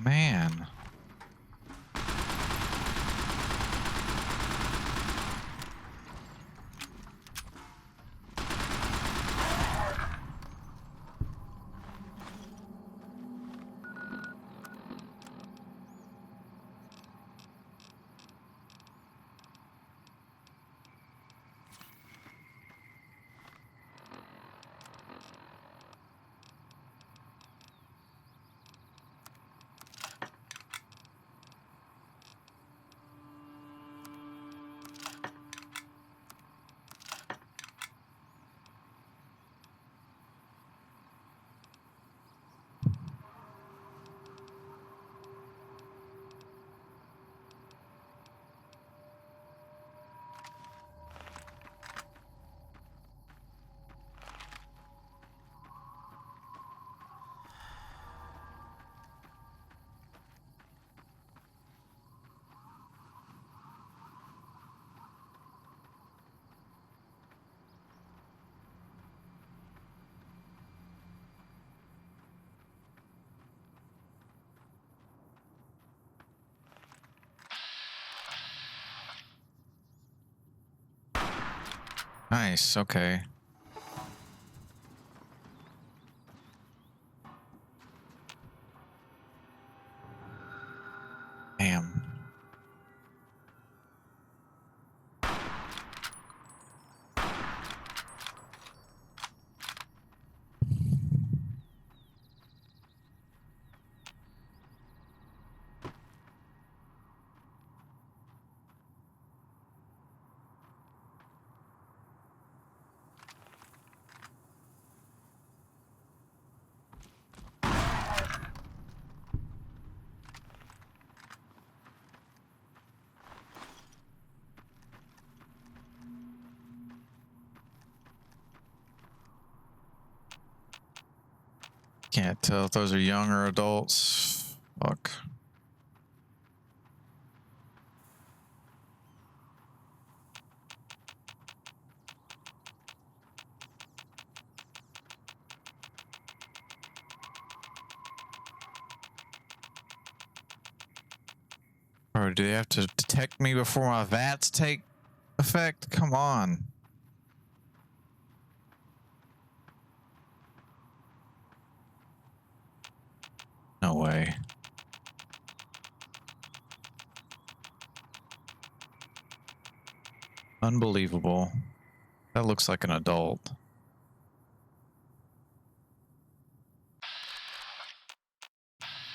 Man. Nice, okay. Damn. Can't tell if those are young or adults. Fuck. Bro, do they have to detect me before my VATs take effect? Come on. No way. Unbelievable. That looks like an adult.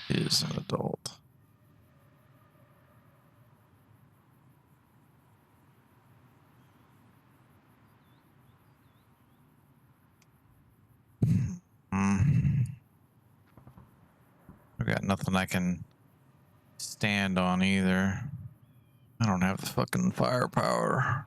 Is an adult. I got nothing I can stand on either. I don't have the fucking firepower.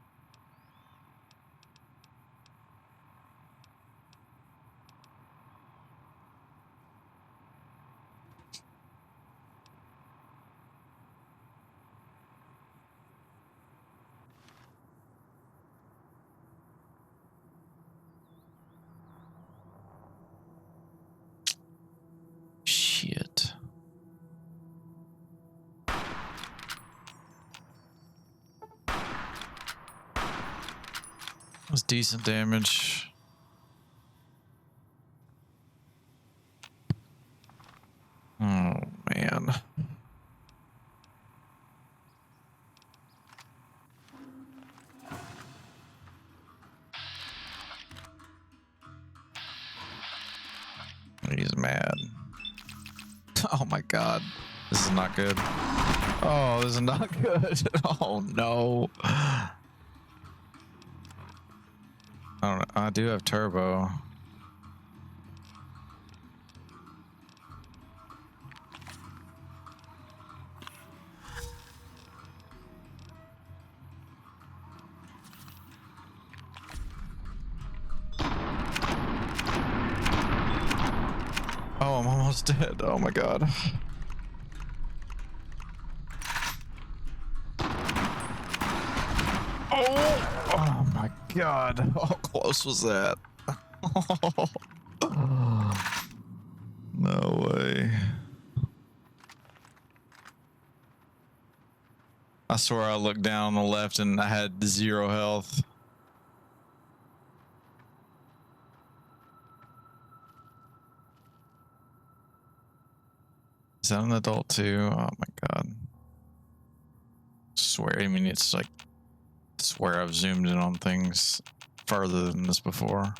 was decent damage. Oh, man. He's mad. Oh my god. This is not good. Oh, this is not good. Oh no. I don't know. I do have turbo. Oh, I'm almost dead. Oh my god. Oh my god. How close was that? No way. I swear I looked down on the left and I had 0 health. Is that an adult too? Oh my god. Swear, I mean, it's like, I swear I've zoomed in on things farther than this before.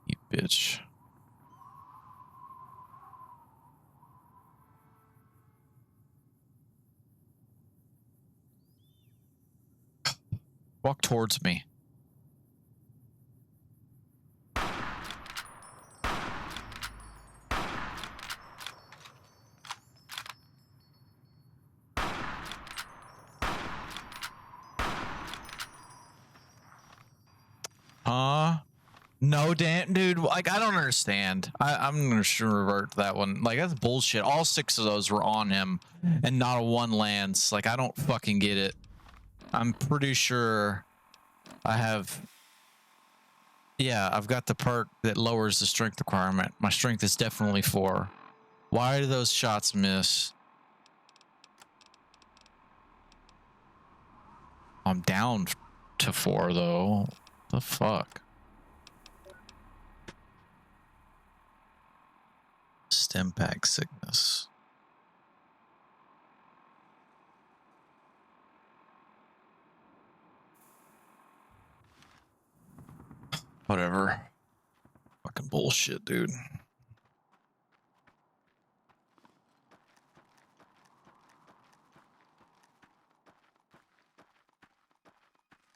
You bitch. Walk towards me. No, damn, dude. Like, I don't understand. I'm gonna revert to that one. Like, that's bullshit. All 6 of those were on him, and not a one lands. Like, I don't fucking get it. I'm pretty sure I have. Yeah, I've got the perk that lowers the strength requirement. My strength is definitely 4. Why do those shots miss? I'm down to 4 though. The fuck? Stem pack sickness. Whatever. Fucking bullshit, dude.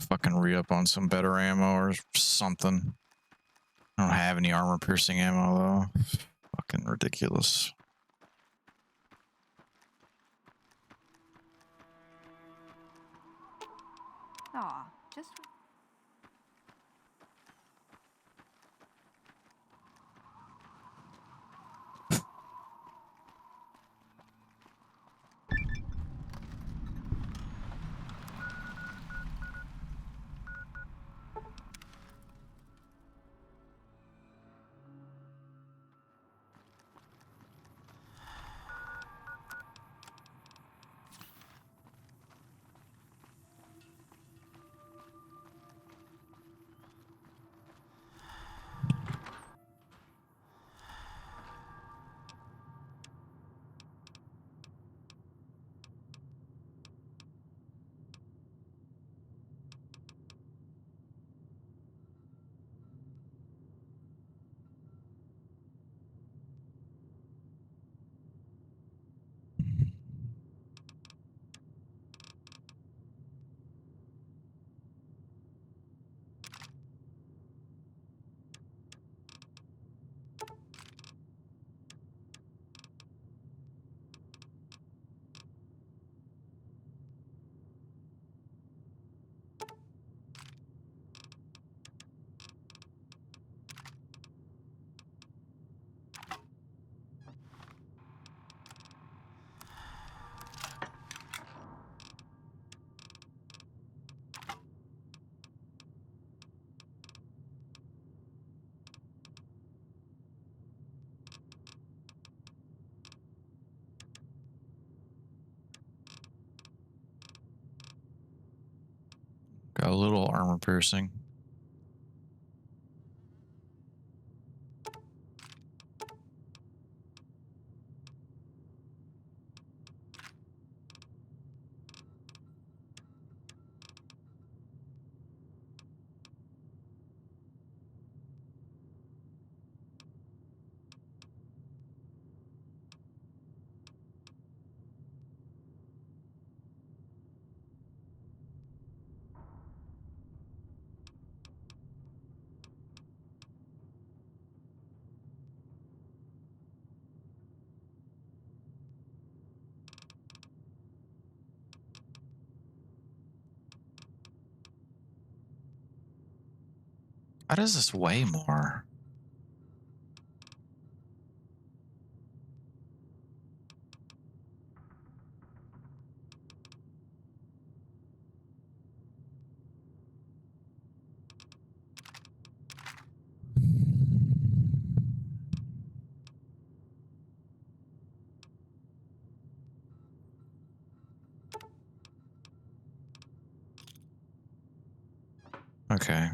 Fucking re-up on some better ammo or something. I don't have any armor piercing ammo though. Fucking ridiculous. Aw, just... a little armor piercing. How does this weigh more? Okay.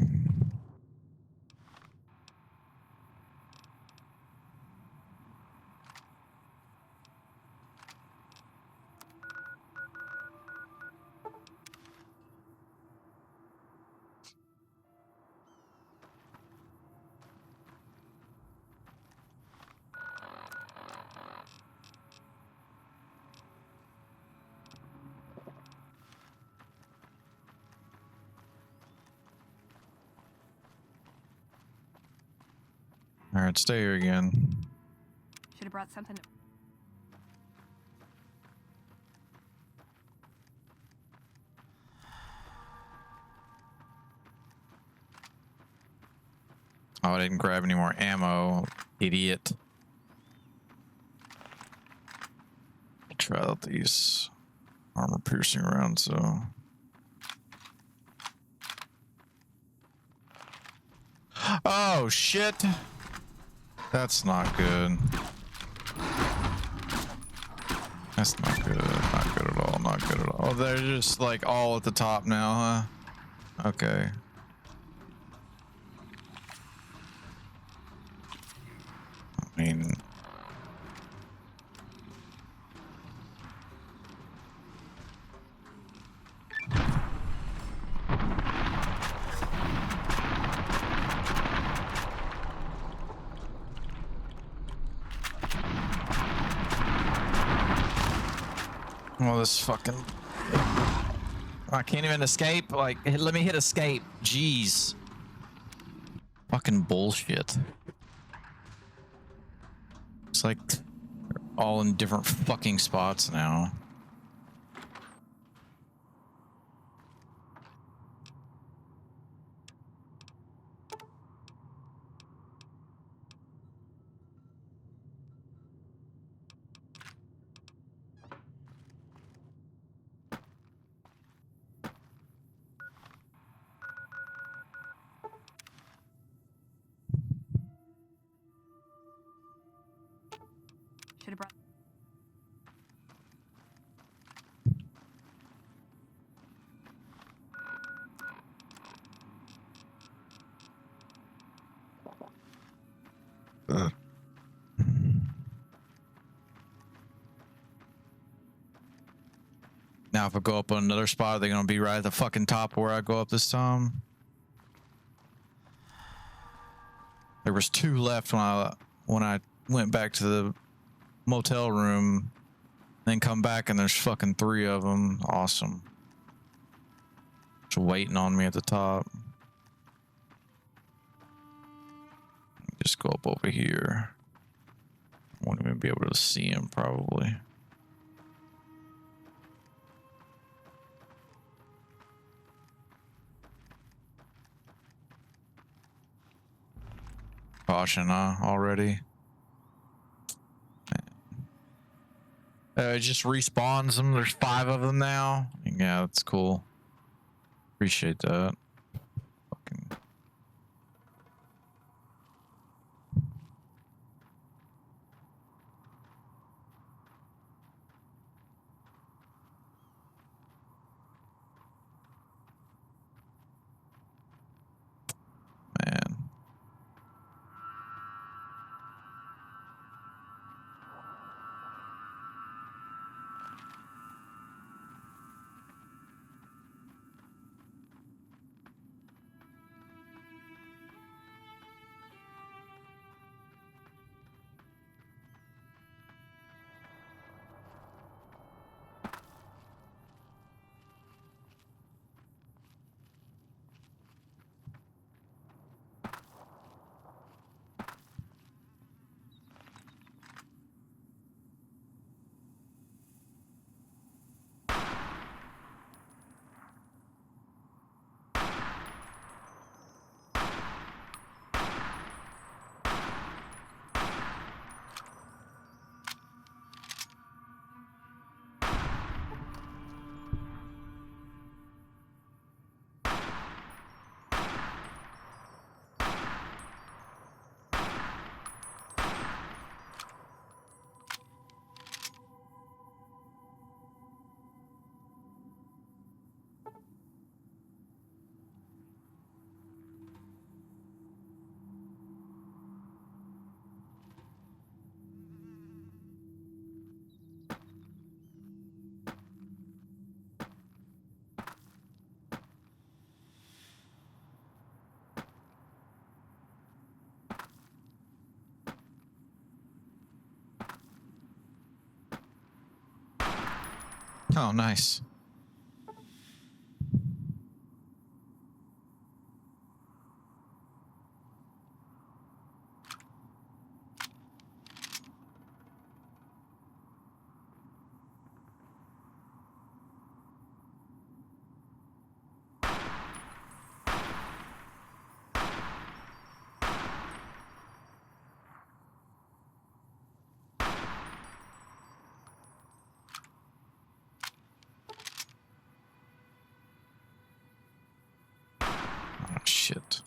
All right, stay here again. Should have brought something. Oh, I didn't grab any more ammo, idiot. Try out these armor piercing rounds, so. Oh, shit. That's not good. That's not good. Not good at all. Not good at all. Oh, they're just like all at the top now, huh? Okay. I mean, well, this fucking, I can't even escape. Like, let me hit escape. Jeez. Fucking bullshit. It's like all in different fucking spots now. Should have brought. Now, if I go up on another spot, they're gonna be right at the fucking top where I go up this time. There was 2 left when I went back to the motel room, then come back and there's fucking 3 of them. Awesome. Just waiting on me at the top. Just go up over here. I won't even be able to see him probably. Caution, already. It just respawns them. There's 5 of them now. Yeah, that's cool. Appreciate that. Fucking. Oh, nice. Oh, shit.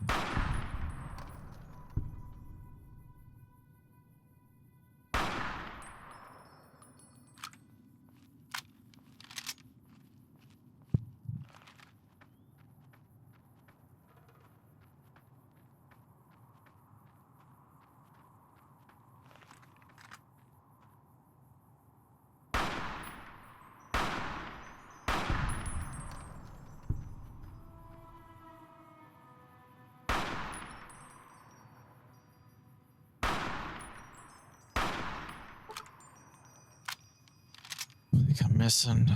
I think I'm missing.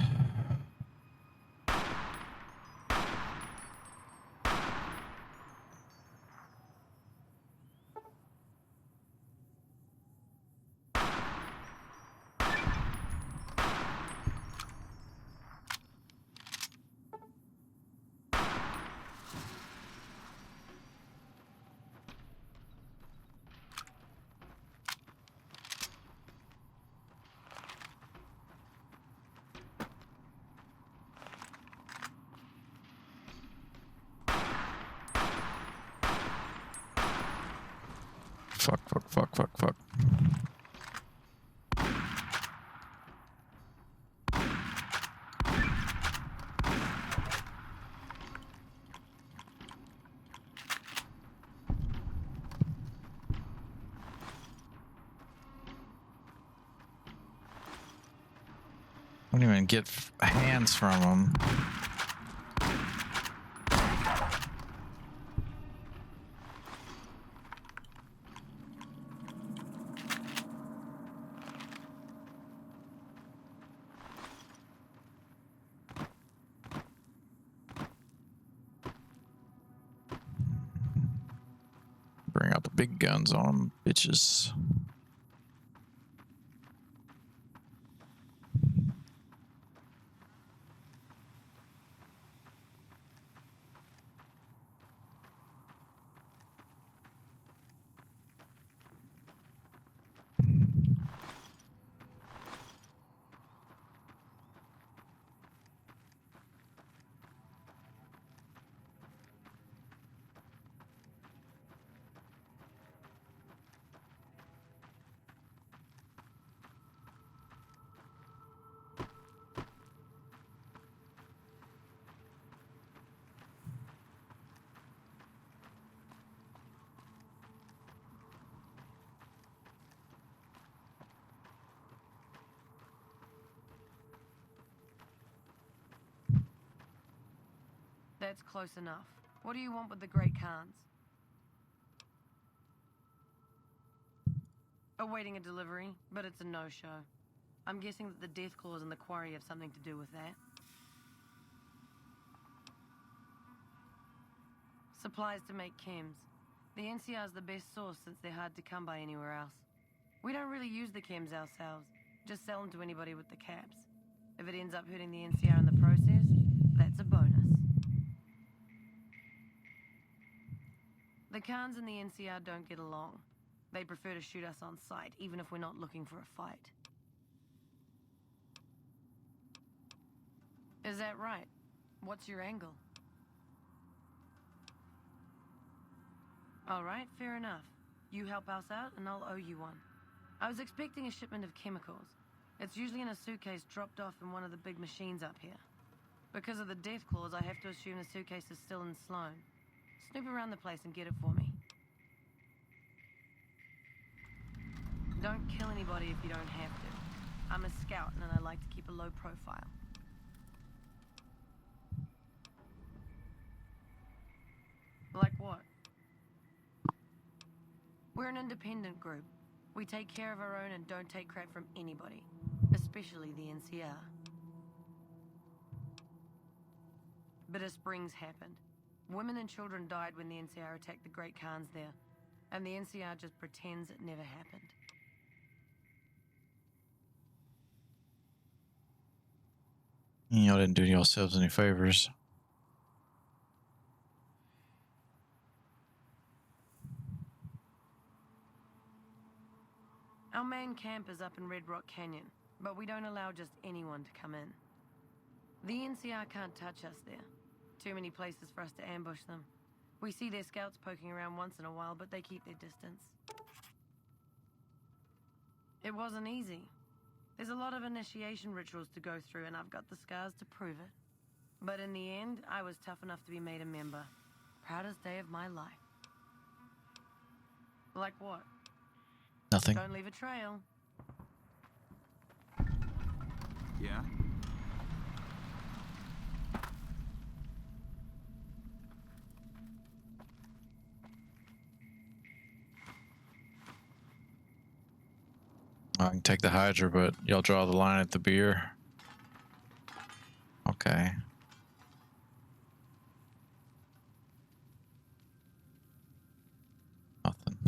Fuck. I don't even get hands from them. Bring out the big guns on them, bitches. That's close enough. What do you want with the Great Khans? Awaiting a delivery, but it's a no-show. I'm guessing that the death claws in the quarry have something to do with that. Supplies to make chems. The NCR's the best source since they're hard to come by anywhere else. We don't really use the chems ourselves, just sell them to anybody with the caps. If it ends up hurting the NCR in the process, that's a bonus. The Khans and the NCR don't get along. They prefer to shoot us on sight, even if we're not looking for a fight. Is that right? What's your angle? All right, fair enough. You help us out, and I'll owe you one. I was expecting a shipment of chemicals. It's usually in a suitcase dropped off in one of the big machines up here. Because of the death clause, I have to assume the suitcase is still in Sloan. Snoop around the place and get it for me. Don't kill anybody if you don't have to. I'm a scout and I like to keep a low profile. Like what? We're an independent group. We take care of our own and don't take crap from anybody, especially the NCR. Bitter Springs happened. Women and children died when the NCR attacked the Great Khans there, and the NCR just pretends it never happened. Y'all didn't do yourselves any favors. Our main camp is up in Red Rock Canyon, but we don't allow just anyone to come in. The NCR can't touch us there. Too many places for us to ambush them. We see their scouts poking around once in a while, but they keep their distance. It wasn't easy. There's a lot of initiation rituals to go through, and I've got the scars to prove it. But in the end, I was tough enough to be made a member. Proudest day of my life. Like what? Nothing. Don't leave a trail. Yeah? I can take the Hydra, but y'all draw the line at the beer. Okay. Nothing.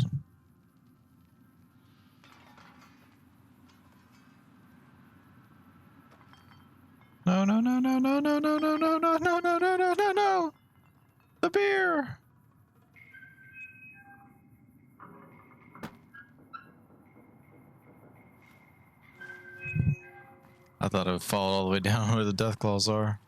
No, no, no, no, no, no, no, no, no, no, no, no, no, no, no, no. The beer. I thought it would fall all the way down where the death claws are.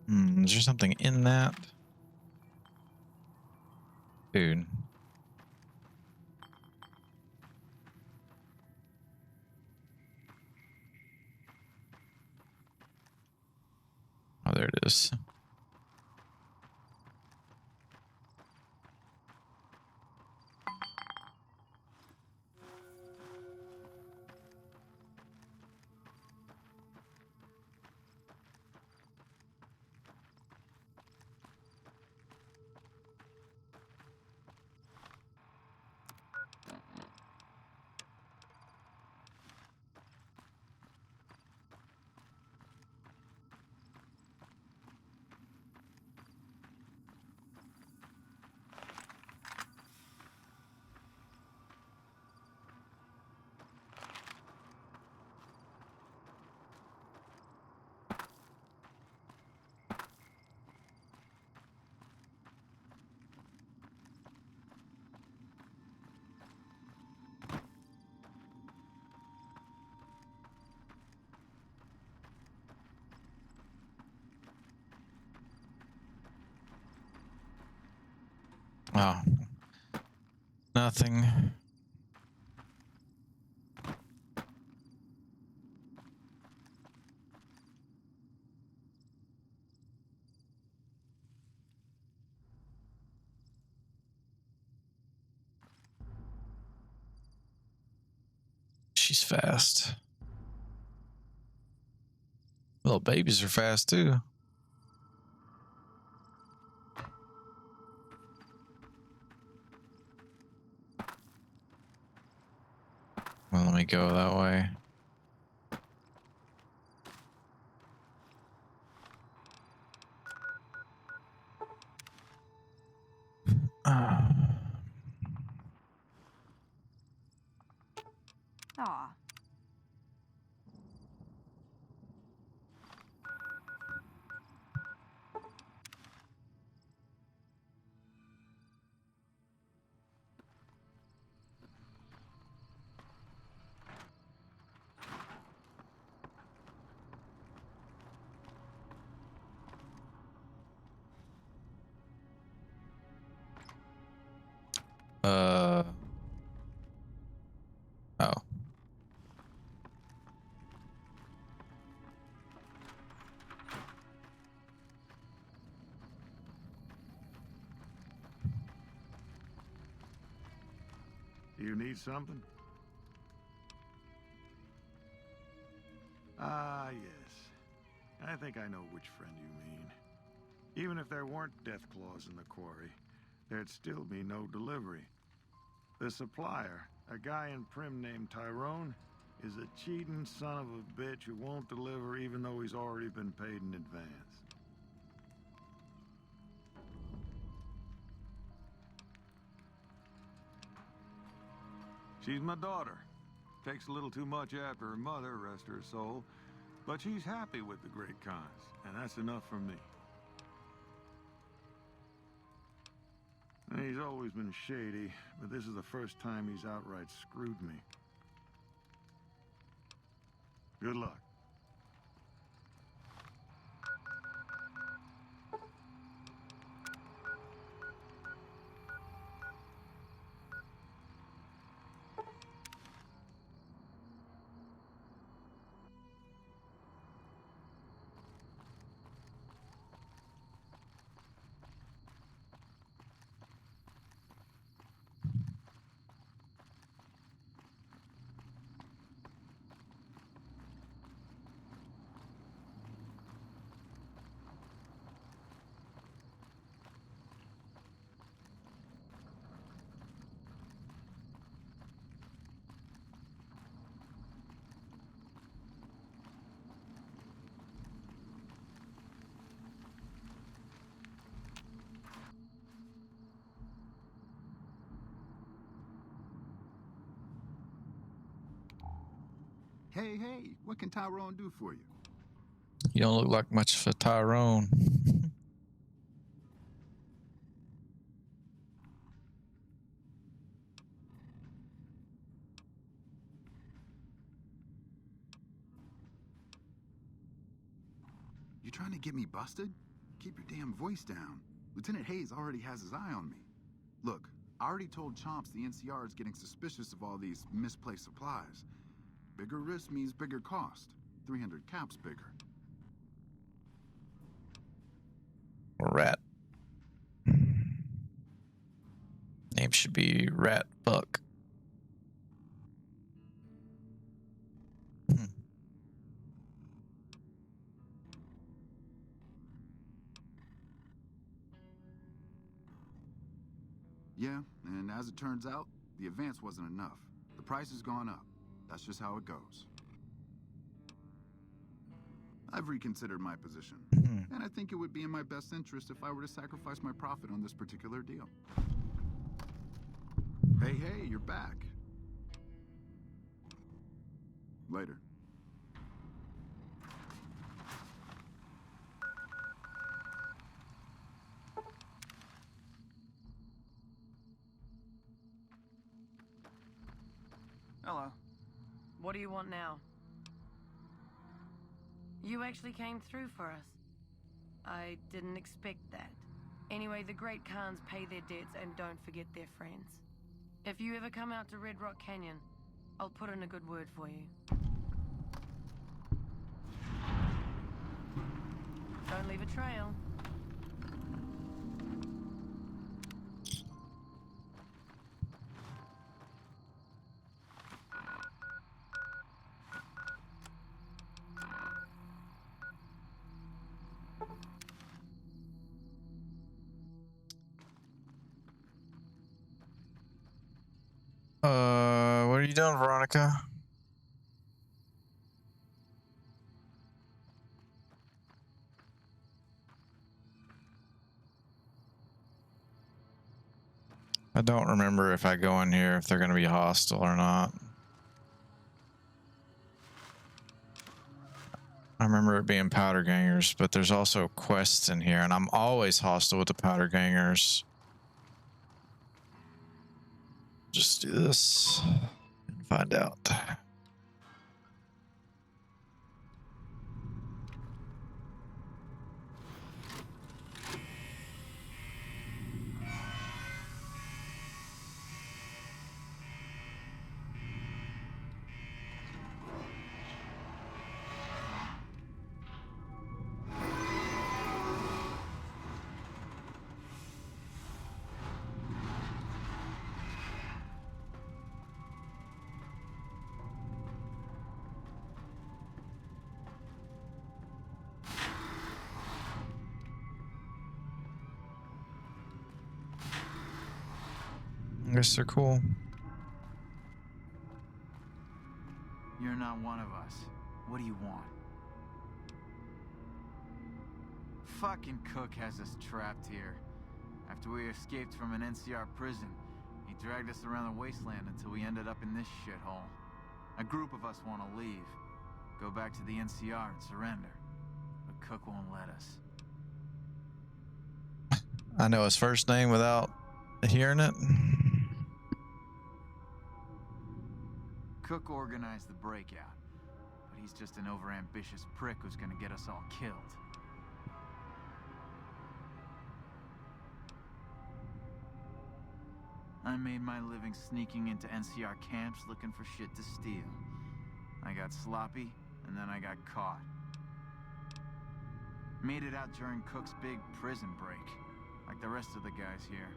Is there something in that? Dude. Oh, there it is. Oh, nothing. She's fast. Little babies are fast too. Well, let me go that way. Aw. Oh. You need something? Ah, yes. I think I know which friend you mean. Even if there weren't death claws in the quarry, there'd still be no delivery. The supplier, a guy in Prim named Tyrone, is a cheating son of a bitch who won't deliver even though he's already been paid in advance. She's my daughter. Takes a little too much after her mother, rest her soul. But she's happy with the Great Khans, and that's enough for me. He's always been shady, but this is the first time he's outright screwed me. Good luck. Hey, what can Tyrone do for you? You don't look like much for Tyrone. You trying to get me busted? Keep your damn voice down. Lieutenant Hayes already has his eye on me. Look, I already told Chomps the NCR is getting suspicious of all these misplaced supplies. Bigger risk means bigger cost. 300 caps bigger. Rat. Name should be Rat Buck. Yeah, and as it turns out, the advance wasn't enough. The price has gone up. That's just how it goes. I've reconsidered my position, and I think it would be in my best interest if I were to sacrifice my profit on this particular deal. Hey, you're back. Later. Hello. What do you want now? You actually came through for us. I didn't expect that. Anyway, the Great Khans pay their debts and don't forget their friends. If you ever come out to Red Rock Canyon, I'll put in a good word for you. Don't leave a trail. What are you doing, Veronica? I don't remember if I go in here if they're going to be hostile or not. I remember it being powder gangers, but there's also quests in here, and I'm always hostile with the powder gangers. Just do this and find out. I guess they're cool. You're not one of us. What do you want? Fucking Cook has us trapped here. After we escaped from an NCR prison, he dragged us around the wasteland until we ended up in this shithole. A group of us want to leave, go back to the NCR and surrender. But Cook won't let us. I know his first name without hearing it. Cook organized the breakout, but he's just an overambitious prick who's gonna get us all killed. I made my living sneaking into NCR camps looking for shit to steal. I got sloppy, and then I got caught. Made it out during Cook's big prison break, like the rest of the guys here.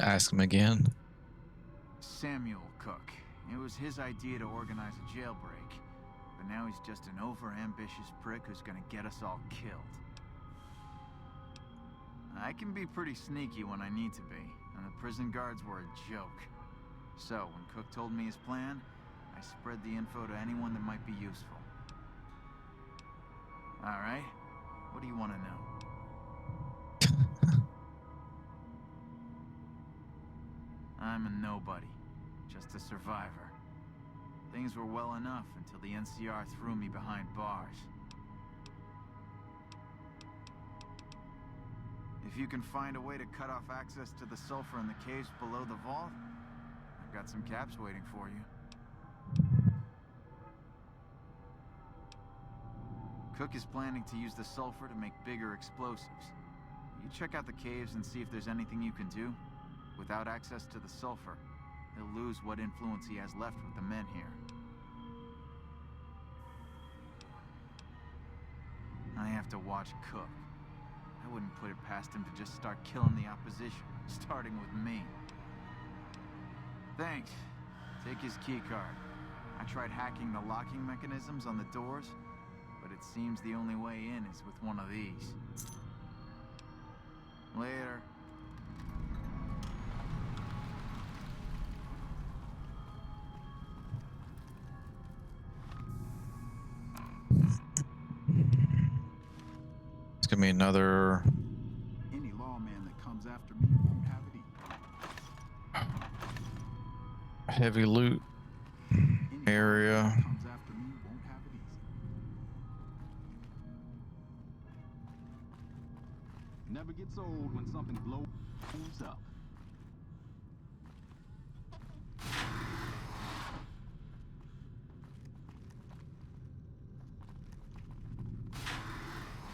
Ask him again. Samuel Cook. It was his idea to organize a jailbreak, but now he's just an overambitious prick who's gonna get us all killed. I can be pretty sneaky when I need to be, and the prison guards were a joke. So, when Cook told me his plan, I spread the info to anyone that might be useful. Alright, what do you want to know? I'm a nobody, just a survivor. Things were well enough until the NCR threw me behind bars. If you can find a way to cut off access to the sulfur in the caves below the vault, I've got some caps waiting for you. Cook is planning to use the sulfur to make bigger explosives. You check out the caves and see if there's anything you can do. Without access to the sulfur, he'll lose what influence he has left with the men here. I have to watch Cook. I wouldn't put it past him to just start killing the opposition, starting with me. Thanks. Take his key card. I tried hacking the locking mechanisms on the doors, but it seems the only way in is with one of these. Later. It's gonna be another Any lawman that comes after me won't have it easy. heavy loot Any area. lawman that comes after me won't have it easy. Never gets old when something blows up.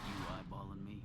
You eyeballing me?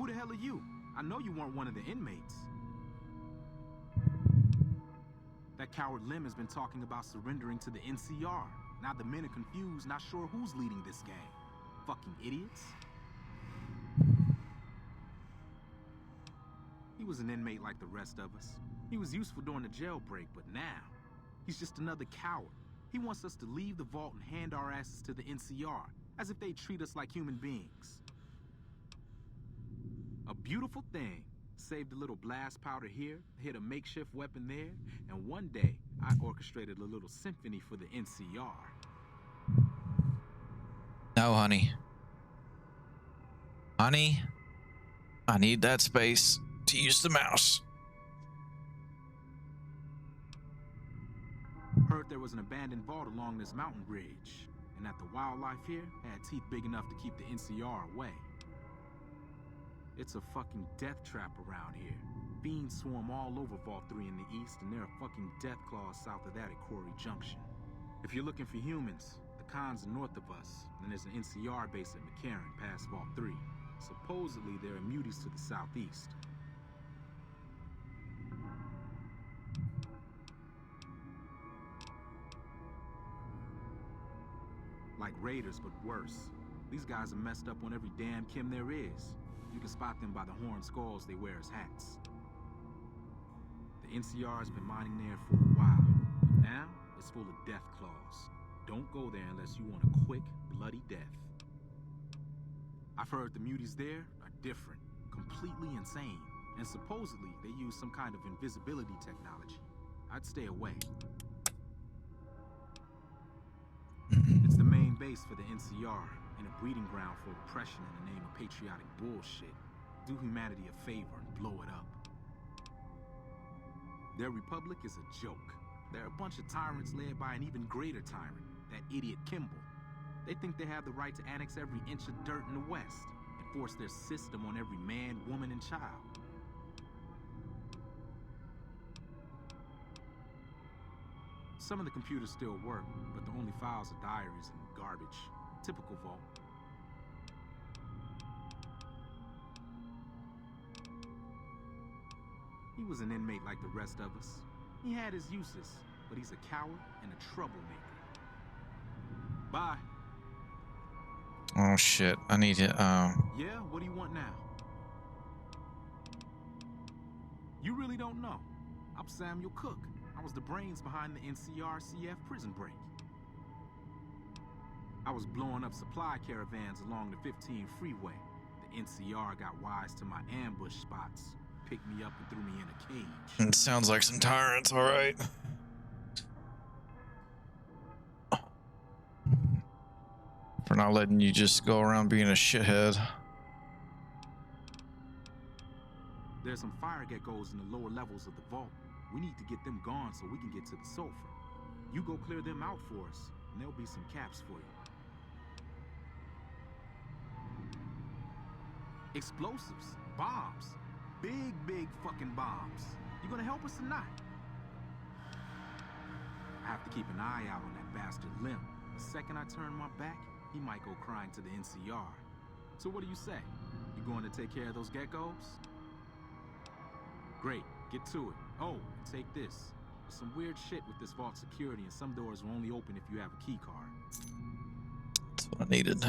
Who the hell are you? I know you weren't one of the inmates. That coward Lim has been talking about surrendering to the NCR. Now the men are confused, not sure who's leading this gang. Fucking idiots. He was an inmate like the rest of us. He was useful during the jailbreak, but now, he's just another coward. He wants us to leave the vault and hand our asses to the NCR, as if they treat us like human beings. A beautiful thing. Saved a little blast powder here, hit a makeshift weapon there, and one day, I orchestrated a little symphony for the NCR. No, honey. Honey, I need that space to use the mouse. Heard there was an abandoned vault along this mountain ridge, and that the wildlife here had teeth big enough to keep the NCR away. It's a fucking death trap around here. Fiends swarm all over Vault 3 in the east, and there are fucking death claws south of that at Quarry Junction. If you're looking for humans, the Khans are north of us, and there's an NCR base at McCarran past Vault 3. Supposedly, there are muties to the southeast. Like raiders, but worse. These guys are messed up on every damn chem there is. You can spot them by the horn skulls they wear as hats. The NCR has been mining there for a while, but now it's full of death claws. Don't go there unless you want a quick, bloody death. I've heard the muties there are different, completely insane, and supposedly they use some kind of invisibility technology. I'd stay away. It's the main base for the NCR, and a breeding ground for oppression in the name of patriotic bullshit. Do humanity a favor and blow it up. Their republic is a joke. They're a bunch of tyrants led by an even greater tyrant, that idiot Kimball. They think they have the right to annex every inch of dirt in the West and force their system on every man, woman, and child. Some of the computers still work, but the only files are diaries and garbage. Typical Vault. He was an inmate like the rest of us. He had his uses, but he's a coward and a troublemaker. Bye. Oh shit, I need to, Yeah, what do you want now? You really don't know. I'm Samuel Cook. I was the brains behind the NCR-CF prison break. I was blowing up supply caravans along the 15 freeway. The NCR got wise to my ambush spots, picked me up and threw me in a cage. it sounds like some tyrants, alright. For not letting you just go around being a shithead. There's some fire geckos in the lower levels of the vault. We need to get them gone so we can get to the sulfur. You go clear them out for us, and there'll be some caps for you. Explosives, bombs, big fucking bombs. You gonna help us or not? I have to keep an eye out on that bastard Lim. The second I turn my back, he might go crying to the NCR. So what do you say? You going to take care of those geckos? Great, get to it. Oh, and take this. There's some weird shit with this vault security, and some doors will only open if you have a key card. That's what I needed.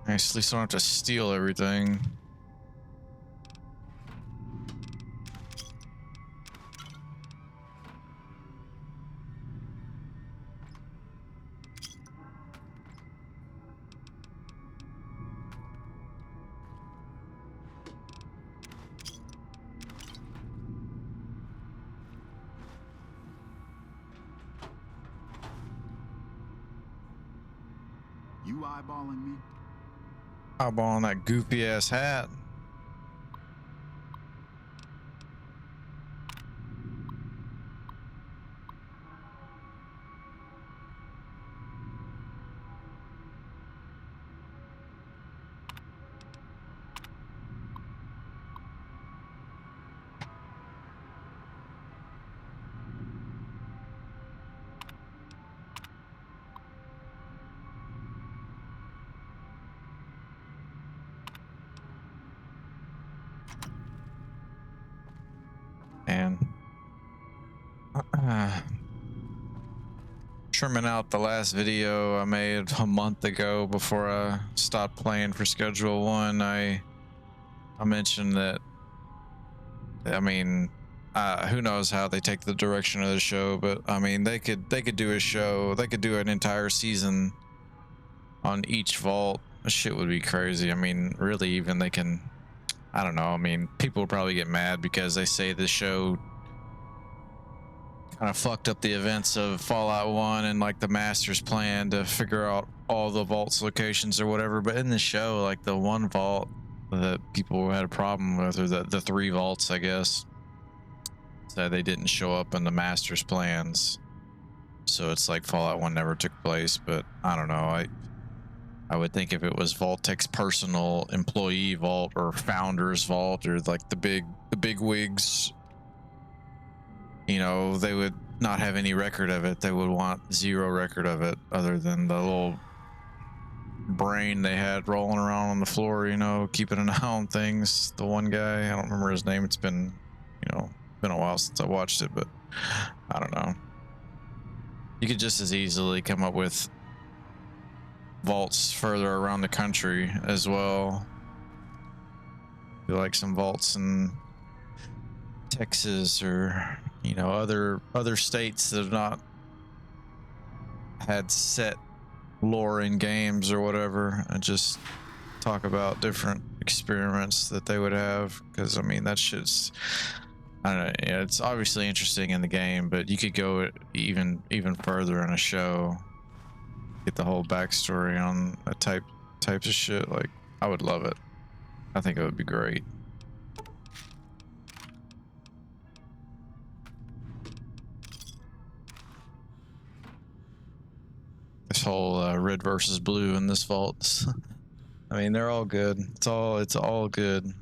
Nice, at least I don't have to steal everything. You eyeballing me? Eyeballing that goofy ass hat. And trimming out the last video I made a month ago before I stopped playing for Schedule 1, I mentioned that, I mean, who knows how they take the direction of the show, but I mean, they could do a show, they could do an entire season on each vault. That shit would be crazy. I mean, really, even they can, I don't know. I mean, people will probably get mad because they say the show kind of fucked up the events of Fallout 1 and like the master's plan to figure out all the vaults locations or whatever. But in the show, like the one vault that people had a problem with, or the three vaults, I guess, so they didn't show up in the master's plans. So it's like Fallout 1 never took place. But I don't know. I would think if it was Vault-Tech's personal employee vault or founder's vault or like the big wigs, you know, they would not have any record of it. They would want zero record of it other than the little brain they had rolling around on the floor, you know, keeping an eye on things. The one guy, I don't remember his name. It's been, you know, been a while since I watched it, but I don't know. You could just as easily come up with vaults further around the country as well. Do like some vaults in Texas or, you know, other states that have not had set lore in games or whatever, and just talk about different experiments that they would have. Because I mean, that shit's, I don't know, yeah, it's obviously interesting in the game, but you could go even further in a show, get the whole backstory on a types of shit. Like, I would love it. I think it would be great. This whole red versus blue in this vault. I mean, they're all good. It's all good.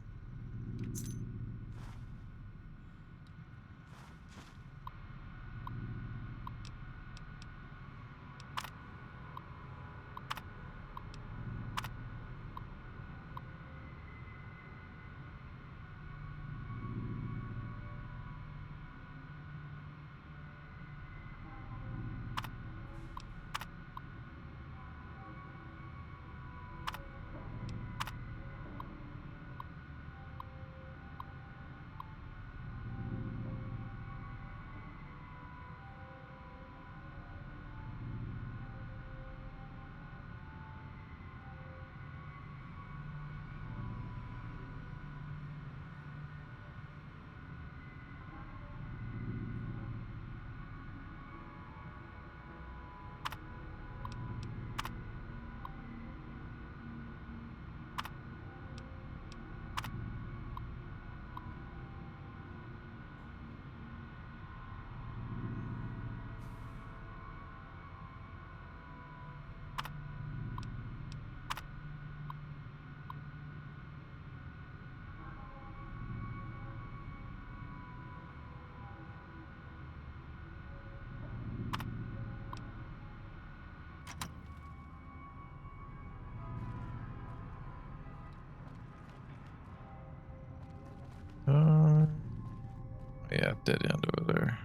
Yeah, dead end over there.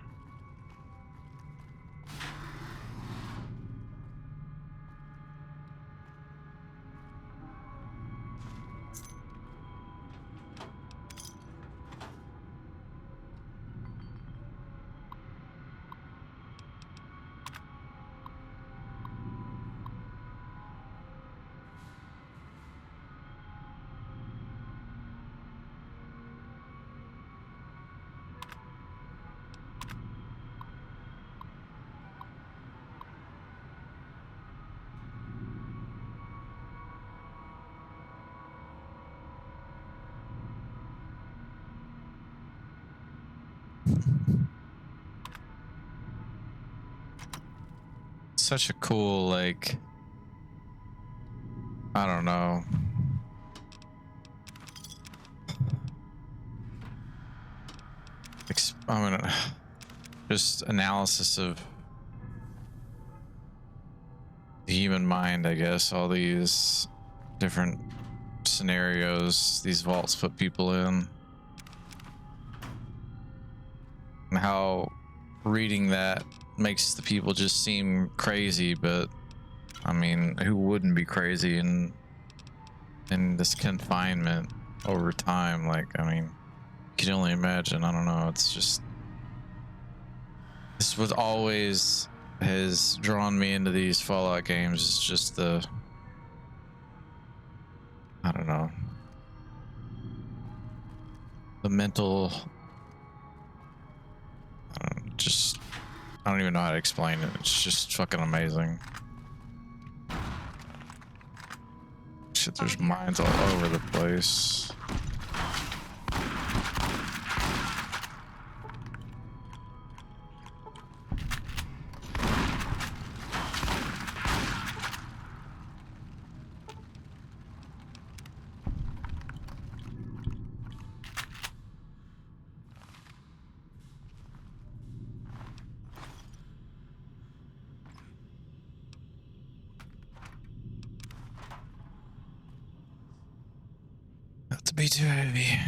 Such a cool, like, I don't know. I'm gonna just analysis of the human mind, I guess. All these different scenarios these vaults put people in, and how reading that makes the people just seem crazy. But I mean, who wouldn't be crazy in this confinement over time? Like, I mean, you can only imagine. I don't know. It's just, this was always has drawn me into these Fallout games. It's just the, I don't know, the mental, I don't even know how to explain it. It's just fucking amazing. Shit, there's mines all over the place. Not to be too heavy.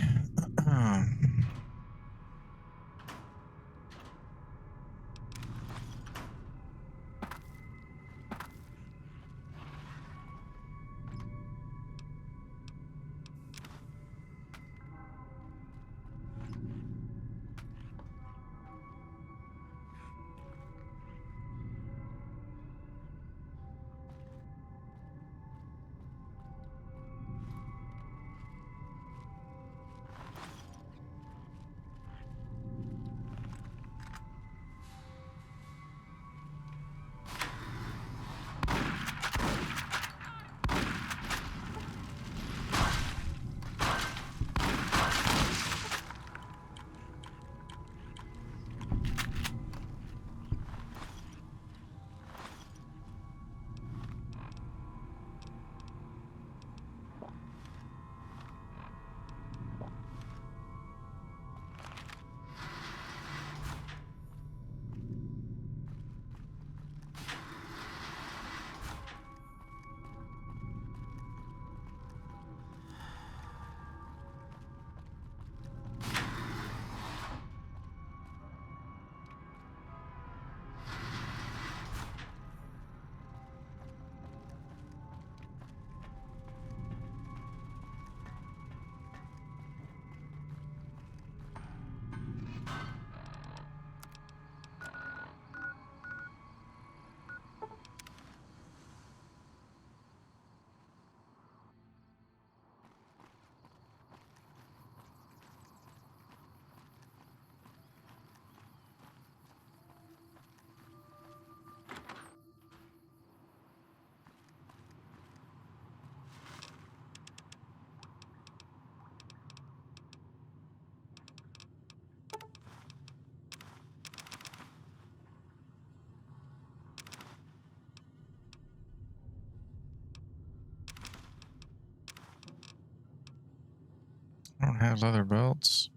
I don't have leather belts.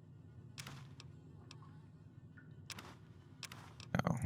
No.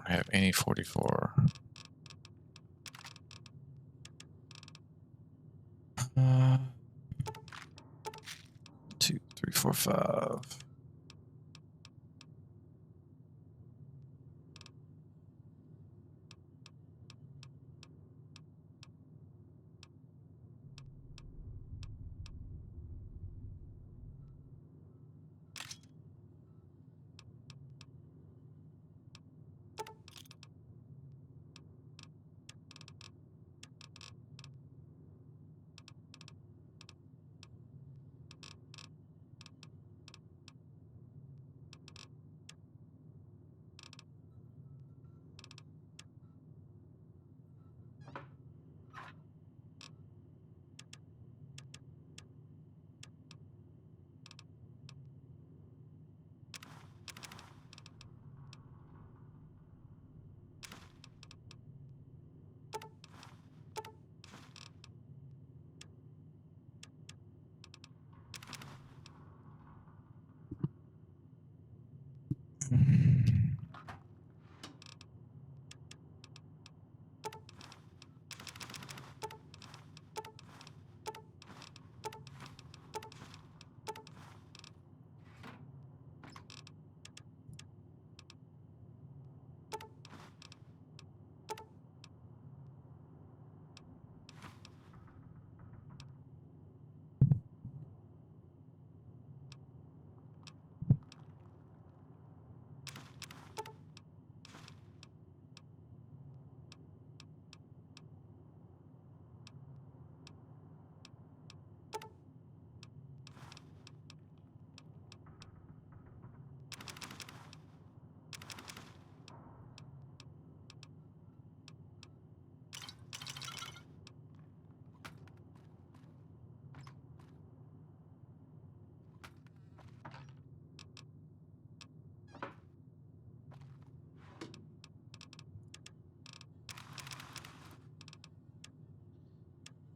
don't have any 44. 2, 3, 4, 5.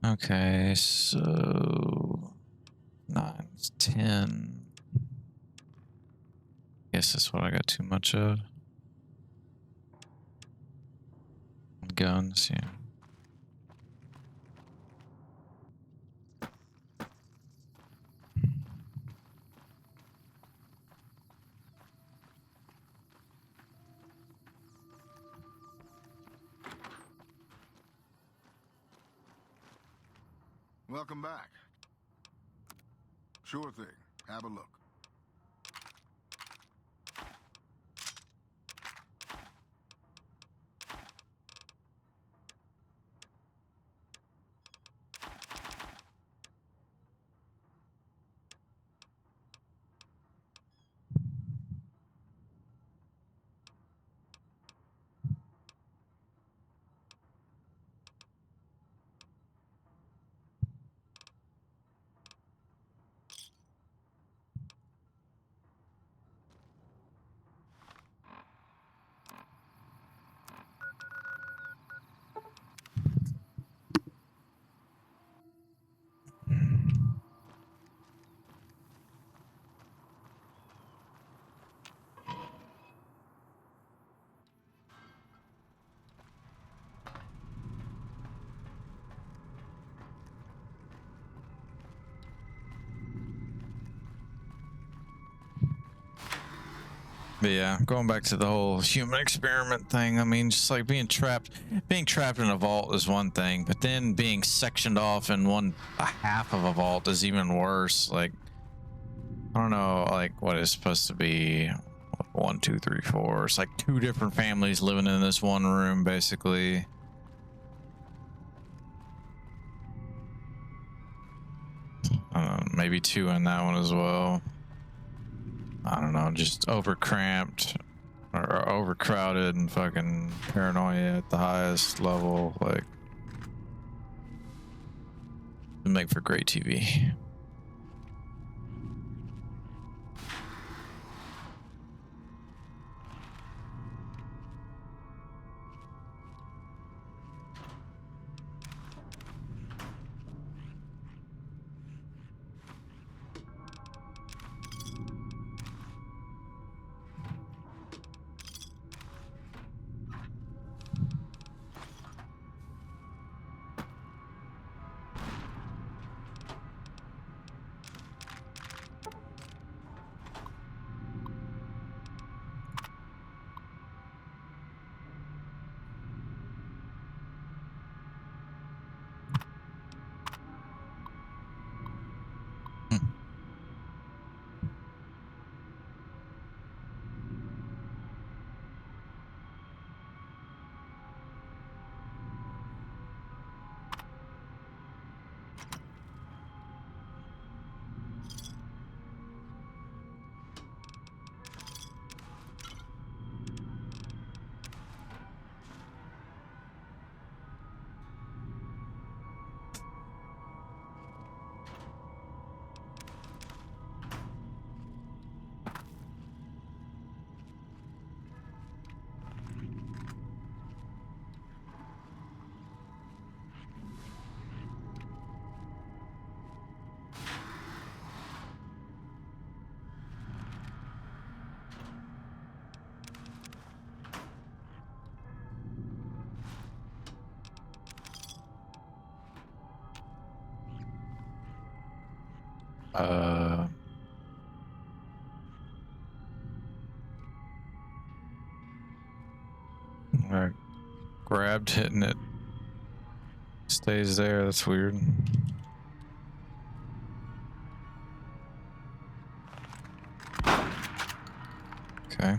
Okay, so 9, 10. Guess that's what I got too much of. Guns, yeah. Welcome back. Sure thing. Have a look. But yeah, going back to the whole human experiment thing, I mean, just like being trapped in a vault is one thing, but then being sectioned off in a half of a vault is even worse. Like, I don't know, like what is supposed to be 1, 2, 3, 4. It's like 2 different families living in this one room, basically. Maybe 2 in that one as well. I don't know, just overcramped or overcrowded and fucking paranoia at the highest level. Like, it'd make for great TV. I grabbed it and it stays there. That's weird. Okay.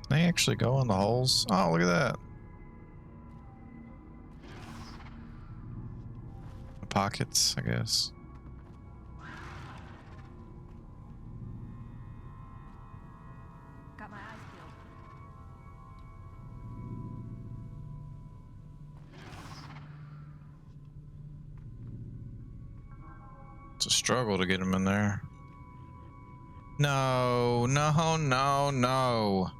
They actually go in the holes. Oh, look at that. The pockets, I guess. Got my eyes peeled. It's a struggle to get them in there. No, no, no, no.